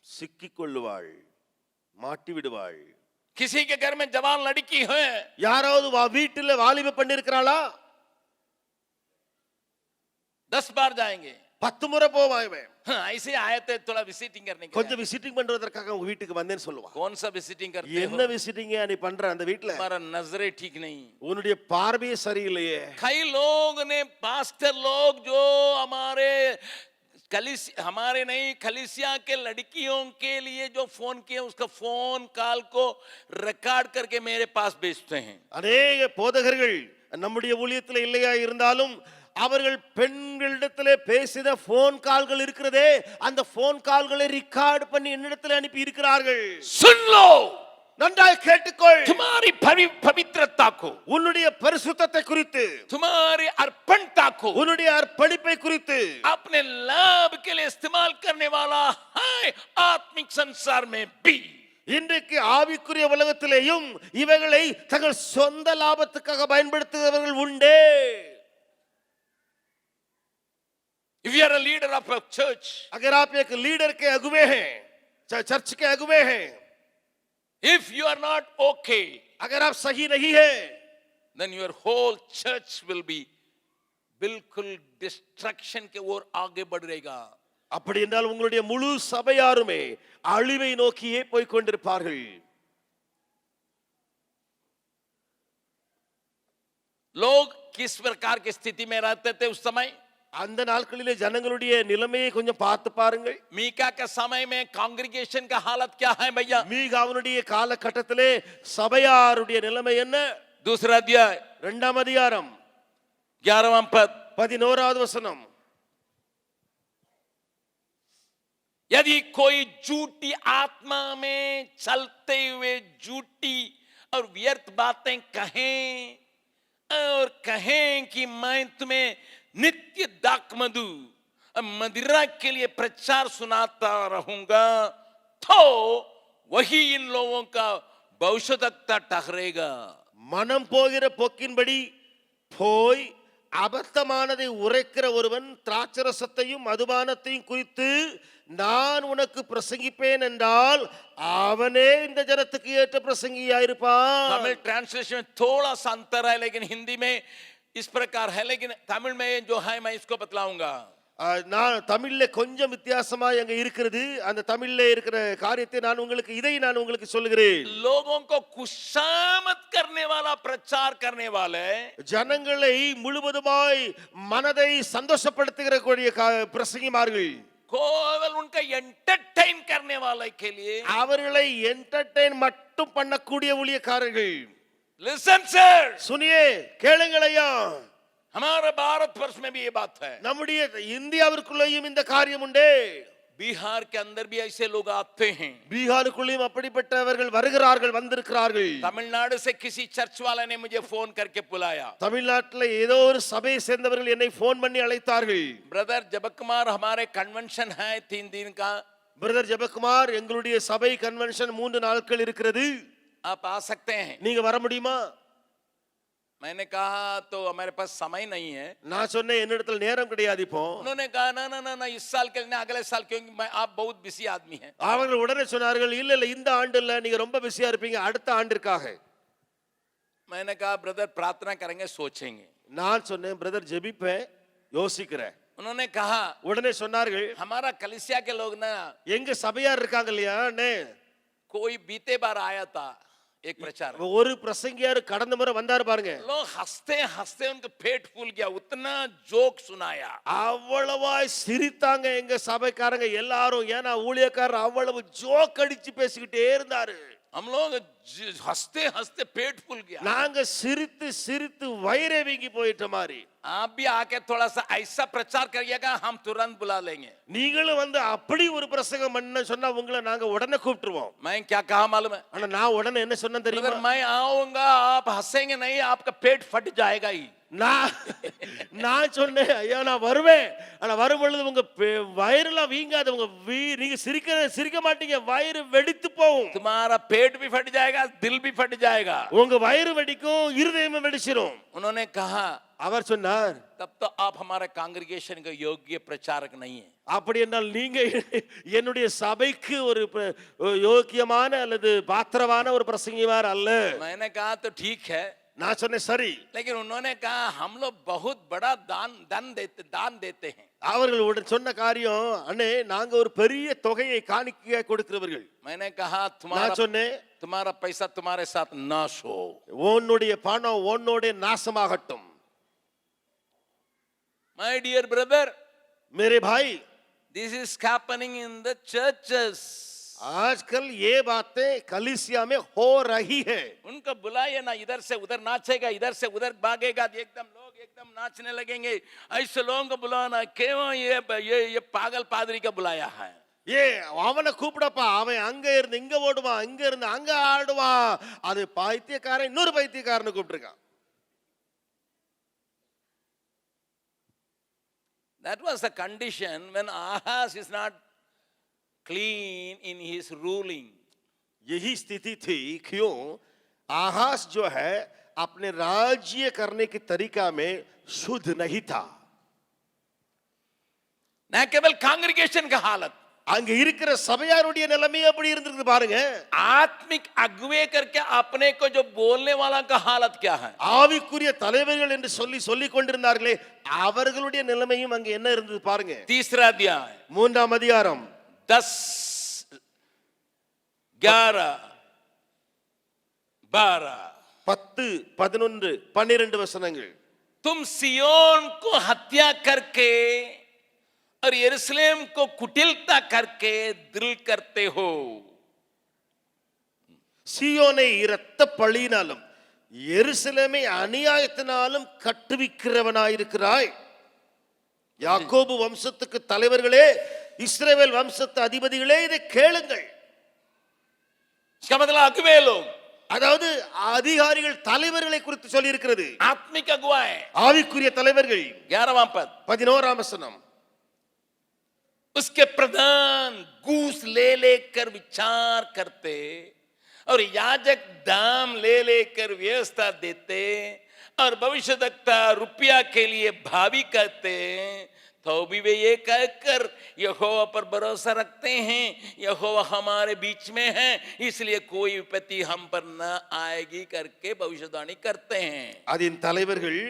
சிக்கிக் கொள்ளுவாள், மாட்டி விடுவாள். किसी के घर में जवान लड़की है, யாராவது வீட்டில் வாலிப பெண் இருக்கிறாளா? 10 बार जाएंगे. 10 முறை போவான் இவன். ऐसे आए थे थोड़ा विजिटिंग करने के लिए. கொஞ்சம் விசிட்டிங் பண்றதற்காக உங்க வீட்டுக்கு வந்தேன்னு சொல்லுவான். कौन सा विजिटिंग करते என்ன हो? விசிட்டிங் நீ பண்ற அந்த வீட்ல? हमारा नजरें ठीक नहीं. உன்னுடைய பார்வையே சரியில்லையே. कई लोग ने, पास्टर लोग जो हमारे नहीं कलीसिया के लड़कियों के लिए जो फोन किए, उसका फोन कॉल को रिकॉर्ड करके मेरे पास भेजते हैं. अनेक போதகர்கள் நம்முடைய ஊழியத்தில் இல்லையா இருந்தாலும் அவர்கள் பெண்களிடத்திலே பேசின போன் கால்கள் இருக்கிறதே, அந்த போன் கால்களை ரெக்கார்ட் பண்ணி என்னிடத்தில் அனுப்பி இருக்கிறார்கள். सुन लो, நன்றாய் கேட்டுக்கொள். तुम्हारी पवित्रता को, உன்னுடைய பரிசுத்தத்தை குறித்து, तुम्हारी अर्पणता को, உன்னுடைய அர்ப்பணிப்பை குறித்து अपने लाभ के लिए इस्तेमाल करने वाला है आत्मिक संसार में भी. இன்றைக்கு ஆவிக்குரிய உலகத்திலேயும் இவைகளை தங்கள் சொந்த லாபத்துக்காக பயன்படுத்துகிறவர்கள் உண்டே. If you are a leader of a church, अगर आप एक लीडर के अगुवे हैं, चर्च के अगुवे हैं, if you are not okay, अगर आप सही नहीं है, then your whole church will be बिल्कुल डिस्ट्रक्शन के ओर आगे बढ़ रहेगा. அப்படி என்றால் உங்களுடைய முழு சபையாருமே அழிவை நோக்கியே போய் கொண்டிருப்பார்கள். लोग किस प्रकार की स्थिति में रहते थे उस समय? அந்த நாட்களிலே ஜனங்களுடைய நிலைமையை கொஞ்சம் பார்த்து பாருங்கள். मीका के समय में कांग्रीगेशन का हालत क्या है भैया? மீகாவுடைய காலகட்டத்திலே சபையாருடைய நிலைமை என்ன? दूसरा अध्याय 2ஆம் அதிகாரம் 11वां पद. 11வது வசனம். यदि कोई झूठी आत्मा में चलते हुए झूठी और व्यर्थ बातें कहें और कहें कि मैं तुम्हें नित्य दाखमधु मदिरा के लिए प्रचार सुनाता रहूंगा, तो वही इन लोगों का भविष्यवक्ता ठहरेगा. மனம் போகிற போக்கின்படி போய் அபத்தமானதை உரைக்கிற ஒருவன் திராட்சரசத்தையும் மதுபானத்தையும் குறித்து நான் உனக்கு பிரசங்கிப்பேன் என்றால் அவனே இந்த ஜனத்துக்கு ஏற்ற பிரசங்கியாயிருப்பான். तमिल ट्रांसलेशन में थोड़ा सा अंतर है, लेकिन हिंदी में इस प्रकार है, लेकिन तमिल में जो है मैं इसको बतलाऊंगा. நான் தமிழ்ல கொஞ்சம் வித்தியாசமா அங்க இருக்கிறது. அந்த தமிழ்ல இருக்கிற காரியத்தை நான் உங்களுக்கு சொல்லுகிறேன். लोगों को खुशामद करने वाला प्रचार करने वाले, ஜனங்களை முழுவதுமாய் மனதை சந்தோஷப்படுத்துகிற பிரசங்கிமார்கள், केवल उनका एंटरटेन करने वाले के लिए, அவர்களை என்டர்டெயின் மட்டும் பண்ணக்கூடிய ஊழியக்காரர்கள். लिसन सर, सुनिए, கேளுங்கள் ஐயா. हमारे भारत वर्ष में भी ये बात है. நம்முடைய இந்தியாவிற்குள்ளேயும் இந்த காரியம் உண்டு. बिहार के अंदर भी ऐसे लोग आते हैं. பீகாருக்குள்ளேயும் அப்படிப்பட்டவர்கள் வருகிறார்கள், வந்திருக்கிறார்கள். तमिलनाडु से किसी चर्च वाले ने मुझे फोन करके बुलाया. தமிழ்நாட்டில் ஏதோ ஒரு சபையை சேர்ந்தவர்கள் என்னை போன் பண்ணி அழைத்தார்கள். ब्रदर जबकुमार, हमारे कन्वेंशन है 3 दिन का. பிரதர் ஜெபக்குமார், எங்களுடைய சபை கன்வென்ஷன் 3 நாட்கள் இருக்கிறது, आप आ सकते हैं? நீங்க வர முடியுமா? मैंने कहा तो हमारे पास समय नहीं है. நான் சொன்னேன், என்னிடத்துல நேரம் கிடையாது இப்போ. उन्होंने कहा ना ना ना ना इस साल के लिए, अगले साल, क्योंकि मैं आप बहुत बिजी आदमी हैं. அவர்கள் உடனே சொன்னார்கள், இல்ல இல்ல இந்த ஆண்டு இல்ல, நீங்க ரொம்ப பிஸியா இருப்பீங்க, அடுத்த ஆண்டிற்காக. मैंने कहा ब्रदर प्रार्थना करेंगे, सोचेंगे. நான் சொன்னேன், பிரதர் ஜெபிப்பேன், யோசிக்கிறேன். उन्होंने कहा உடனே சொன்னார்கள், हमारा कलिसिया के लोग ना, எங்க சபையார் இருக்காங்க இல்லையா அண்ணே, कोई बीते बार आया था एक प्रचार, ஒரு பிரசங்கியார் கடந்த முறை வந்தாரு பாருங்க. लोग हंसते हंसते उनका पेट फूल गया, उतना जोक सुनाया. அவ்வளவாய் சிரித்தாங்க எங்க சபைக்காரங்க எல்லாரும். ஏன்னா ஊழியக்காரர் அவ்வளவு ஜோக் அடிச்சு பேசிக்கிட்டே இருந்தாரு. हम लोग हंसते हंसते पेट फूल गया. நாங்க சிரித்து சிரித்து வயிறே வீங்கி போயிட்ட மாதிரி. आप भी आके थोड़ा सा ऐसा प्रचार करिएगा, हम तुरंत बुला लेंगे. நீங்களும் வந்து அப்படி ஒரு பிரசங்கம் பண்ண சொன்னா உங்களை நாங்க உடனே கூப்பிட்டுருவோம். मैं क्या कहा मालूम है? ஆனா நான் உடனே என்ன சொன்னேன் தெரியுமா? अगर मैं आऊंगा आप हंसेंगे नहीं, आपका पेट फट जाएगा ही. நான் சொன்னேன், ஐயா நான் வருவேன், ஆனா வரும் பொழுது உங்க வயிறுலாம் வீங்காது, நீங்க சிரிக்க மாட்டீங்க, வயிறு வெடித்து போகும். तुम्हारा पेट भी फट जाएगा, दिल भी फट जाएगा. உங்க வயிறு வெடிக்கும், இருதயமும் வெடிச்சிரும். उन्होंने कहा, அவர் சொன்னார், तब तो आप हमारे कांग्रेगेशन का योग्य प्रचारक नहीं है. அப்படி என்றால் நீங்க என்னுடைய சபைக்கு ஒரு யோக்கியமான அல்லது பாத்திரமான ஒரு பிரசங்கியார் அல்ல. मैंने कहा तो ठीक है. நான் சொன்னேன் சரி. लेकिन उन्होंने कहा हम लोग बहुत बड़ा दान देते हैं. அவர்கள் சொன்ன காரியம், அண்ணே நாங்க ஒரு பெரிய தொகையை காணிக்கையா கொடுக்கிறவர்கள். मैंने कहा तुम्हारा पैसा तुम्हारे साथ नाश हो. உன்னுடைய பணம் உன்னோட நாசமாகட்டும். My dear brother, मेरे भाई, this is happening in the churches. आजकल ये बातें कलीसिया में हो रही है. उनको बुलाइए ना, इधर से उधर नाचेगा, इधर से उधर भागेगा, एकदम लोग एकदम नाचने लगेंगे. ऐसे लोगों को बुलाना क्यों? ये पागल पादरी का बुलाया है. ஏ அவனை கூப்பிடப்பா, அவன் அங்க இருந்து இங்க ஓடுவான், அங்க இருந்து அங்க ஆடுவான். அது பைத்தியக்காரன் இன்னொரு பைத்தியக்காரனை கூப்பிட்டுருக்கான். That was the condition when Ahaz is not clean in his ruling. यही स्थिति थी, क्यों? आहाज जो है अपने राज्य करने के तरीका में शुद्ध नहीं था. न केवल कांग्रेगेशन का हालत, அங்க இருக்கிற சபையாருடைய நிலைமை அப்படி இருந்திருக்கு பாருங்க. आत्मिक अगुवे करके अपने को जो बोलने वाला का हालत क्या है? ஆவிக்குரிய தலைவர்கள் என்று சொல்லிக் கொண்டிருந்தார்களே அவர்களுடைய நிலைமையும் அங்க என்ன இருந்தது பாருங்க. तीसरा अध्याय 3ஆம் அதிகாரம் 10, 11, 12 10, 11, 12 வசனங்கள். तुम सियोन को हत्या करके और यरूशलेम को कुटिलता करके दिल करते हो. சீயோனை இரத்த பழியினாலும் எருசலேமை அநியாயத்தினாலும் கட்டுவிக்கிறவனாயிருக்கிறாய். யாக்கோபு வம்சத்துக்கு தலைவர்களே, இஸ்ரவேல் வம்சத்து அதிபதிகளே, இதை கேளுங்கள். इसका मतलब अगुवे लोग, அதாவது அதிகாரிகள் தலைவர்களை குறித்து சொல்லி இருக்கிறது. आत्मिक अगुवाएं. ஆவிக்குரிய தலைவர்கள். 11वां पद, 11ஆம் வசனம். उसके प्रधान घूस ले लेकर विचार करते और याजक दाम ले लेकर व्यवस्था देते और भविष्यद्वक्ता रुपया के लिए भावी करते, तो भी वे ये कहकर यहोवा पर भरोसा रखते हैं, यहोवा हमारे बीच में है, इसलिए कोई विपत्ति हम पर न आएगी करके भविष्यवाणी करते हैं. அதன் தலைவர்கள்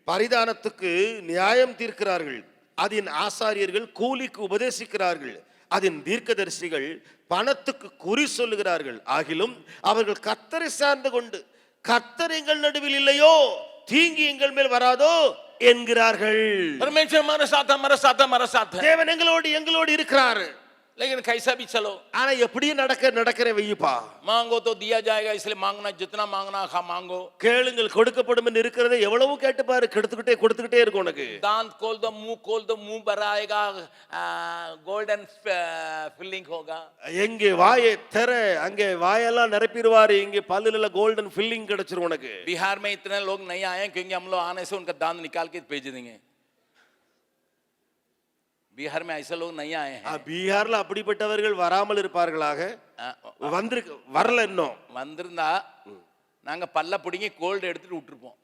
பரிதானத்துக்கு நியாயம் தீர்க்கிறார்கள். அதன் ஆசாரியர்கள் கூலிக்கு உபதேசிக்கிறார்கள். அதன் தீர்க்கதரிசிகள் பணத்துக்கு குறி சொல்லுகிறார்கள். ஆகிலும் அவர்கள் கர்த்தரை சார்ந்து கொண்டு கர்த்தர் எங்கள் நடுவில் இல்லையோ, தீங்கு எங்கள் மேல் வராதோ என்கிறார்கள். परमेश्वर हमारे साथ है, தேவன் எங்களோடு இருக்கிறார். लेकिन कैसा भी चलो, ஆனா எப்படியும் நடக்கிற வெய்யுப்பா. मांगो तो दिया जाएगा, इसलिए मांगना, जितना मांगना खा मांगो. கேளுங்கள் கொடுக்கப்படும் என்று இருக்கிறதை எவ்வளவு கேட்டு பாரு, கொடுத்துக்கிட்டே இருக்கும் உனக்கு. दांत खोल दो, मुंह भर आएगा, गोल्डन फिलिंग होगा. எங்கே வாயை திற, அங்கே வாயெல்லாம் நிரப்பிடுவாரு. இங்கே பல்லுல கோல்டன் ஃபில்லிங் கிடைச்சிரும் உனக்கு. बिहार में इतने लोग नहीं आए हैं क्योंकि हम लोग आने से उनका दांत निकाल के भेज देंगे. बिहार में ऐसे लोग नहीं आए हैं. பீகார்ல அப்படிப்பட்டவர்கள் வராமல் இருப்பார்களாக. வரல இன்னும். வந்திருந்தா நாங்க பல்ல புடிங்கி கோல்டு எடுத்துட்டு விட்டுருப்போம்.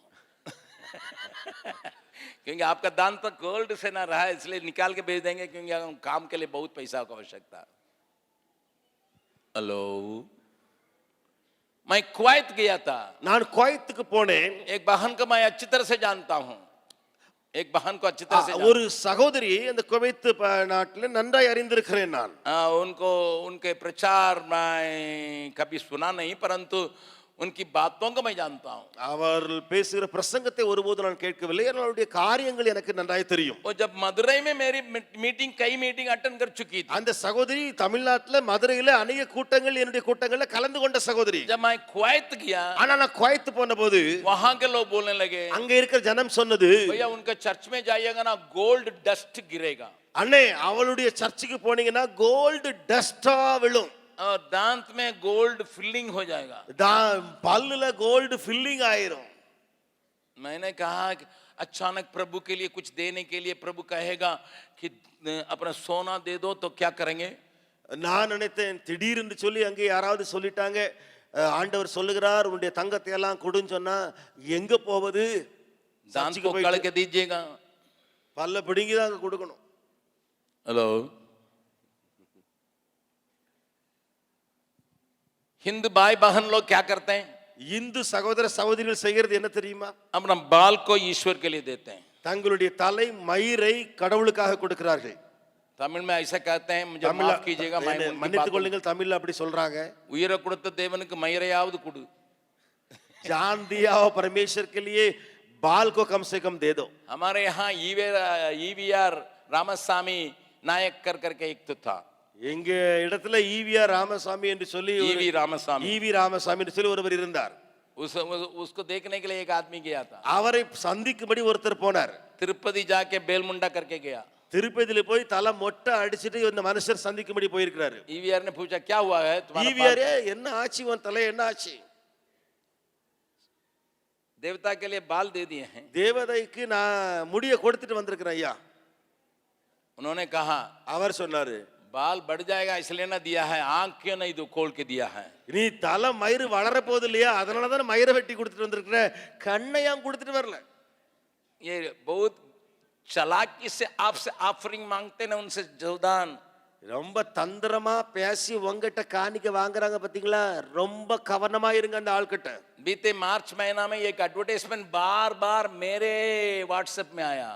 क्योंकि आपका दांत तो गोल्ड से ना रहा है, इसलिए निकाल के भेज देंगे, क्योंकि काम के लिए बहुत पैसा की आवश्यकता. हेलो, मैं कुवैत गया था. நான் குவைத்துக்கு போனேன். एक बहन को मैं अच्छी तरह से जानता हूं. एक बहन को अच्छी तरह से ஒரு சகோதரி அந்த குவைத் நாட்டில் நன்றாய் அறிந்திருக்கிறேன் நான். उनको उनके प्रचार मैं कभी सुना नहीं, परंतु उनकी बातों को मैं जानता हूं. அவர்கள் பேசுகிற பிரசங்கத்தை ஒருபோது நான் கேட்கவில்லை, அவருடைய காரியங்கள் எனக்கு நன்றாய் தெரியும். वो जब मदुरई में मेरी कई मीटिंग अटेंड कर चुकी थी. அந்த சகோதரி தமிழ்நாட்டுல மதுரையில அநேக கூட்டங்கள், என்னுடைய கூட்டங்கள்ல கலந்து கொண்ட சகோதரி. जब मैं कुवैत गया, ஆனா நான் குவைத் போன போது वहां के लोग बोलने लगे, அங்க இருக்கிற ஜனம் சொன்னது, भैया उनके चर्च में जाइएगा ना, गोल्ड डस्ट गिरेगा. அண்ணே அவளுடைய சர்ச்சுக்கு போனீங்கன்னா கோல்டு டஸ்டா விழும். और दांत में गोल्ड फिलिंग हो जाएगा. பல்லுல கோல்டு ஃபில்லிங் ஆயிரும். मैंने कहा कि अचानक प्रभु के लिए कुछ देने के लिए प्रभु कहेगा कि अपना सोना दे दो, तो क्या करेंगे? நான் நினைத்தேன் திடீர்னு சொல்லி அங்கே யாராவது சொல்லிட்டாங்க, ஆண்டவர் சொல்லுகிறார் உன்னுடைய தங்கத்தை எல்லாம் கொடுன்னு சொன்னா எங்க போவது? दांत को कड़ के दीजिएगा. பல்ல பிடுங்கி தான் கொடுக்கணும். हेलो, हिंदू भाई बहन लोग क्या करते हैं? இந்து சகோதர சகோதரிகள் செய்கிறது என்ன தெரியுமா? अपना बाल को ईश्वर के लिए देते हैं. தங்களுடைய தலை மயிரை கடவுளுக்காக கொடுக்கிறார்கள். तमिल में ऐसा कहते हैं, मुझे माफ कीजिएगा, மன்னித்துக் கொள்ளுங்கள், தமிழ்ல அப்படி சொல்றாங்க. உயிரை கொடுத்த தேவனுக்கு மயிரையாவது கொடு. जान दिया हो परमेश्वर के लिए, बाल को कम से कम दे दो. हमारे यहाँ ईवीआर रामस्वामी नायक करके एक तो था. எங்க இடத்துல ஈவிஆர் ராமசாமி என்று சொல்லி ईवी रामस्वामी என்று சொல்லி ஒருவர் இருந்தார். उसको देखने के लिए एक आदमी गया था. அவரை சந்திக்கும்படி ஒருத்தர் போனார். तिरुपति जाके बेलमुंडा करके गया. திருப்பதியில போய் தலை மொட்டை அடிச்சிட்டு இந்த மனுஷர் சந்திக்கும்படி போயிருக்கிறாரு. ईवीआर ने पूछा क्या हुआ है तुम्हारा? ஈவிஆர் என்ன ஆச்சு, உன் தலை என்ன ஆச்சு? देवता के लिए बाल दे दिए हैं. தேவதைக்கு நான் முடிய கொடுத்துட்டு வந்திருக்கிறேன் ஐயா. उन्होंने कहा, அவர் சொன்னாரு, बाल बढ़ जाएगा इसलिए ना दिया है, आंख क्यों नहीं दो खोल के दिया है? நீ தலை மயிறு வளர போகுது இல்லையா, அதனால தான் மயிரை வெட்டி கொடுத்துட்டு வந்திருக்கிற, கண்ணையாம் கொடுத்துட்டு வரல. ये बहुत चालाकी से आपसे ऑफरिंग मांगते ना उनसे जोदान ரொம்ப தந்திரமா பேசி உங்ககிட்ட காணிக்க வாங்குறாங்க பாத்தீங்களா, ரொம்ப கவனமா இருங்க அந்த ஆள்கிட்ட. बीते मार्च महीना में एक एडवर्टाइजमेंट बार बार मेरे व्हाट्सएप में आया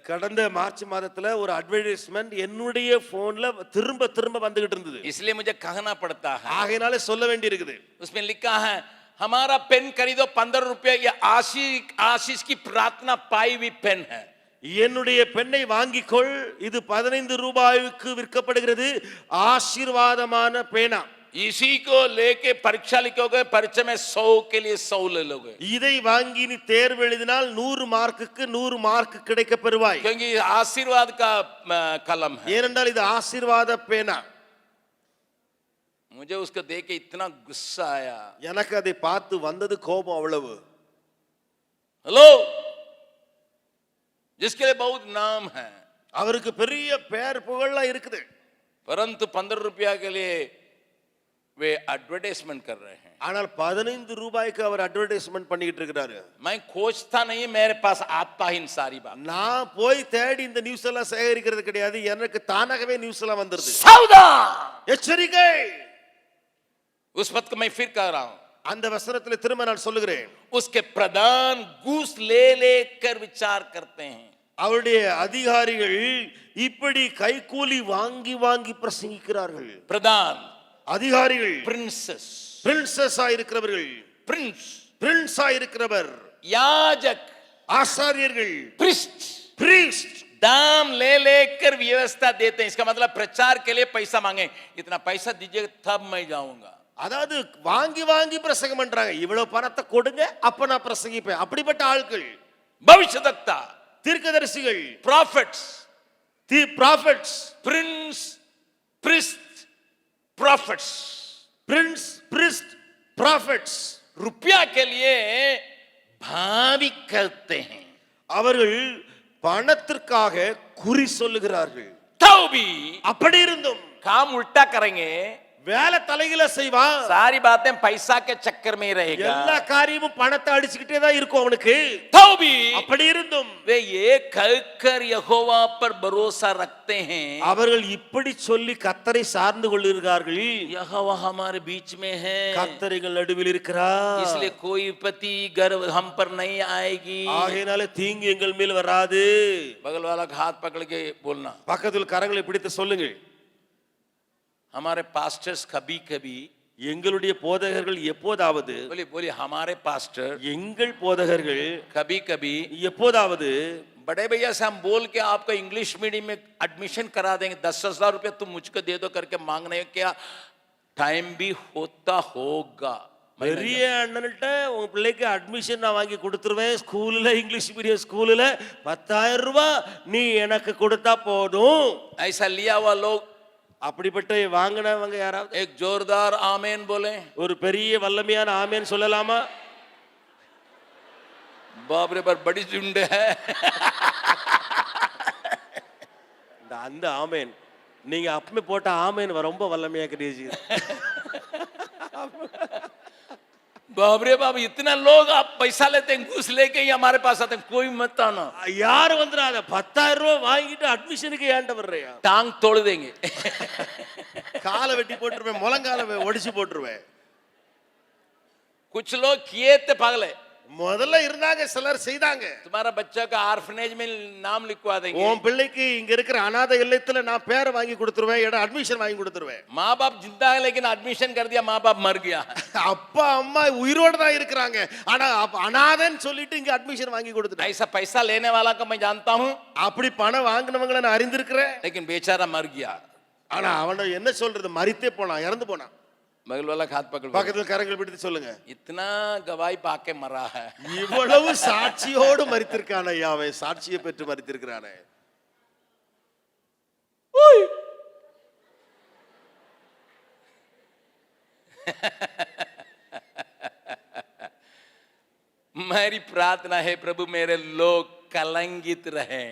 கடந்த மார்ச் மாதத்துல ஒரு அட்வர்டைஸ்மென்ட் என்னுடைய போன்ல திரும்ப திரும்ப வந்துகிட்டு இருந்தது. इसलिए मुझे कहना पड़ता है ஆகையினால சொல்ல வேண்டி இருக்குது. उसमें लिखा है हमारा पेन खरीदो 15 रुपये, ये आशीष की प्रार्थना पाई हुई पेन है என்னுடைய பெண்ணை வாங்கிக்கொள், இது 15 ரூபாய்க்கு விற்கப்படுகிறது, ஆசீர்வாதமான பேனா. इसी को लेके परीक्षा लिखोगे, परीक्षा में 100 के लिए 100 ले लोगे இதை வாங்கி நீ தேர்வு எழுதினால் 100 மார்க்குக்கு 100 மார்க் கிடைக்க பெறுவாய். क्योंकि आशीर्वाद का कलम है ஏனென்றால் இது ஆசீர்வாத பேனா. मुझे उसको देख के इतना गुस्सा आया. எனக்கு அதை பார்த்து வந்தது கோபம் அவ்வளவு. हेलो, जिसके लिए बहुत नाम है, அவருக்கு பெரிய பேர் புகழ்லாம் இருக்குது, परंतु 15 रुपया के लिए वे एडवर्टाइजमेंट कर रहे हैं. ஆனால் 15 ரூபாய்க்கு அவர் அட்வர்டைஸ்மென்ட் பண்ணிட்டு இருக்காரு. मैं खोजता नहीं, मेरे पास आता ही सारी बात. நான் போய் தேடி இந்த நியூஸ் எல்லாம் சேகரிக்கிறது கிடையாது, எனக்கு தானாகவே நியூஸ் எல்லாம் வந்துருது. सावधान, எச்சரிக்கை. उस पद को मैं फिर कह रहा हूं. அந்த வசனத்துல திரும்ப நான் சொல்லுகிறேன். उसके प्रधान घूस ले लेकर विचार करते हैं. அவருடைய அதிகாரிகள் இப்படி கைக்கூலி வாங்கி வாங்கி பிரசங்கிக்கிறார்கள். प्रधान, அதிகாரிகள், प्रिंसेस, பிரின்சஸா இருக்கிறவர்கள், प्रिंस, பிரின்ஸா இருக்கிறவர், याजक, ஆசாரியர்கள், प्रिस्ट, பிரீஸ்ட் दाम ले लेकर व्यवस्था देते हैं. इसका मतलब प्रचार के लिए पैसा मांगे, इतना पैसा दीजिए तब मैं जाऊंगा. அதாவது வாங்கி வாங்கி பிரசங்கம் பண்றாங்க, இவ்வளவு பணத்தை கொடுங்க அப்ப நான் பிரசங்கிப்பேன். அப்படிப்பட்ட ஆட்கள் भविष्यवक्ता, தீர்க்கதரிசிகள், prophets, prophets, prince, priest, prophets, prince, priest, prophets रुपया के लिए भावी करते हैं. அவர்கள் பணத்திற்காக குறி சொல்லுகிறார்கள். तो भी அப்படி இருந்தும் काम उल्टा करेंगे, வேலை தலையில செய்வான், सारी बातें पैसा के चक्कर में ही रहेगा. எல்லா காரியமும் பணத்தை அடிச்சுக்கிட்டே தான் இருக்கும் அவனுக்கு. तो भी அப்படி இருந்தும் वे ये कहकर यहोवा पर भरोसा रखते हैं, அவர்கள் இப்படி சொல்லி கர்த்தரை சார்ந்து கொள்கிறார்கள். यहोवा हमारे बीच में है, கர்த்தர் எங்கள் நடுவில் இருக்கிறார், इसलिए कोई विपत्ति गर्व हम पर नहीं आएगी. ஆகையினால தீங்கு எங்கள் மேல் வராது. बगल वाला का हाथ पकड़ के बोलना, பக்கத்தில் கரங்களை பிடித்து சொல்லுங்கள், हमारे पास्टर्स कभी कभी, எங்களுடைய போதகர்கள் எப்போதாவது, बोलिए बोलिए, हमारे पास्टर எங்கள் போதகர்கள் कभी कभी எப்போதாவது बड़े भैया से हम बोल के आपको इंग्लिश मीडियम में एडमिशन करा देंगे, 10,000 रुपया तुम मुझको दे दो करके मांगने क्या टाइम भी होता होगा. பெரிய அண்ணன்கிட்ட உங்க பிள்ளைக்கு அட்மிஷன் நான் வாங்கி கொடுத்துருவேன், ஸ்கூல்ல இங்கிலீஷ் மீடியம் ஸ்கூல்ல 10,000 ரூபாய் நீ எனக்கு கொடுத்தா போதும். ऐसा लिया हुआ लोग அப்படிப்பட்ட வாங்கினவங்க யாராவது एक जोरदार आमेन बोले. ஒரு பெரிய வல்லமையான ஆமென் சொல்லலாமா? बाप रे, पर बड़ी झुंड है. அந்த ஆமென் நீங்க அப்பமே போட்ட ஆமென் ரொம்ப வல்லமையா கிடையாது. बाप रे बाप, इतना लोग आप पैसा लेते हैं, घूस लेके ही हमारे पास आते हैं. कोई मत आना, யார் வந்துறாத 10,000 ரூபாய் வாங்கிட்டு அட்மிஷனுக்கு ஏன்ட்ட வர்றியா? टांग तोड़ देंगे. காலை வெட்டி போட்டுருவேன், முழங்கால ஒடிச்சு போட்டுருவேன். कुछ लोग किए थे पागले, முதல்ல இருந்தாங்க, சிலர் செய்தாங்க. तुम्हारा बच्चा का ऑर्फनेज में नाम लिखवा देंगे, உன் பிள்ளைக்கு இங்க இருக்கிற அநாதை இல்லத்துல நான் பேரை வாங்கி கொடுத்துருவேன், இடம் அட்மிஷன் வாங்கி கொடுத்துருவேன். माँ बाप जिंदा है लेकिन एडमिशन कर दिया, माँ बाप मर गया. அப்பா அம்மா உயிரோட தான் இருக்கிறாங்க, ஆனா அநாதன்னு சொல்லிட்டு இங்க அட்மிஷன் வாங்கி கொடுத்துட்டேன். ऐसा पैसा लेने वाला का मैं जानता हूँ, அப்படி பணம் வாங்கினவங்களை நான் அறிந்திருக்கிறேன். लेकिन बेचारा मर गया. ஆனா அவன என்ன சொல்றது, மரித்தே போனான், இறந்து போனான். बगल वाला हाथ पकड़, பக்கத்துல கரங்கள் பிடித்து சொல்லுங்க, इतना गवाही पाके मरा है. இவ்வளவு சாட்சியோடு மரித்திருக்கான, அவன் சாட்சியை பெற்று மரித்திருக்கிறானே. मेरी प्रार्थना है प्रभु मेरे लोग कलंकित रहे.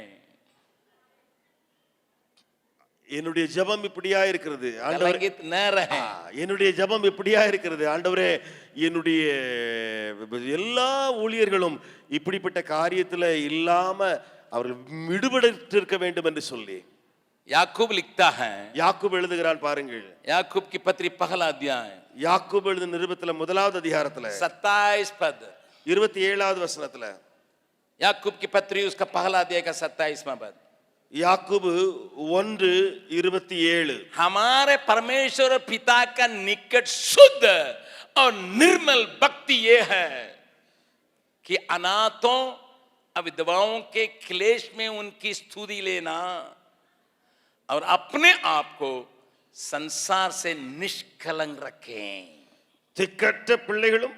என்னுடைய ஜெபம் இப்படியா இருக்கிறது ஆண்டவரே, कलंकित न रहे. என்னுடைய ஜெபம் இப்படியா இருக்கிறது ஆண்டவரே, என்னுடைய எல்லா ஊழியர்களும் இப்படிப்பட்ட காரியத்துல இல்லாம அவர்கள் விடுபட்டிருக்க வேண்டும் என்று சொல்லி याकूब लिखता है, யாக்கோபு எழுதுகிறான் பாருங்கள். याकूब की पत्री पहला अध्याय யாக்கோபு எழுதின நிருபத்துல முதலாவது அதிகாரத்துல 27 पद, 27வது வசனத்துல याकूब की पत्री उसका पहला अध्याय का 27वां पद, யாக்கோபு 1:27 हमारे परमेश्वर और पिता का निकट शुद्ध और निर्मल भक्ति ये है कि अनाथों और विधवाओं के क्लेश में उनकी स्तुति लेना और अपने आप को संसार से निष्कलंक रखें. திக்கற்ற பிள்ளைகளும்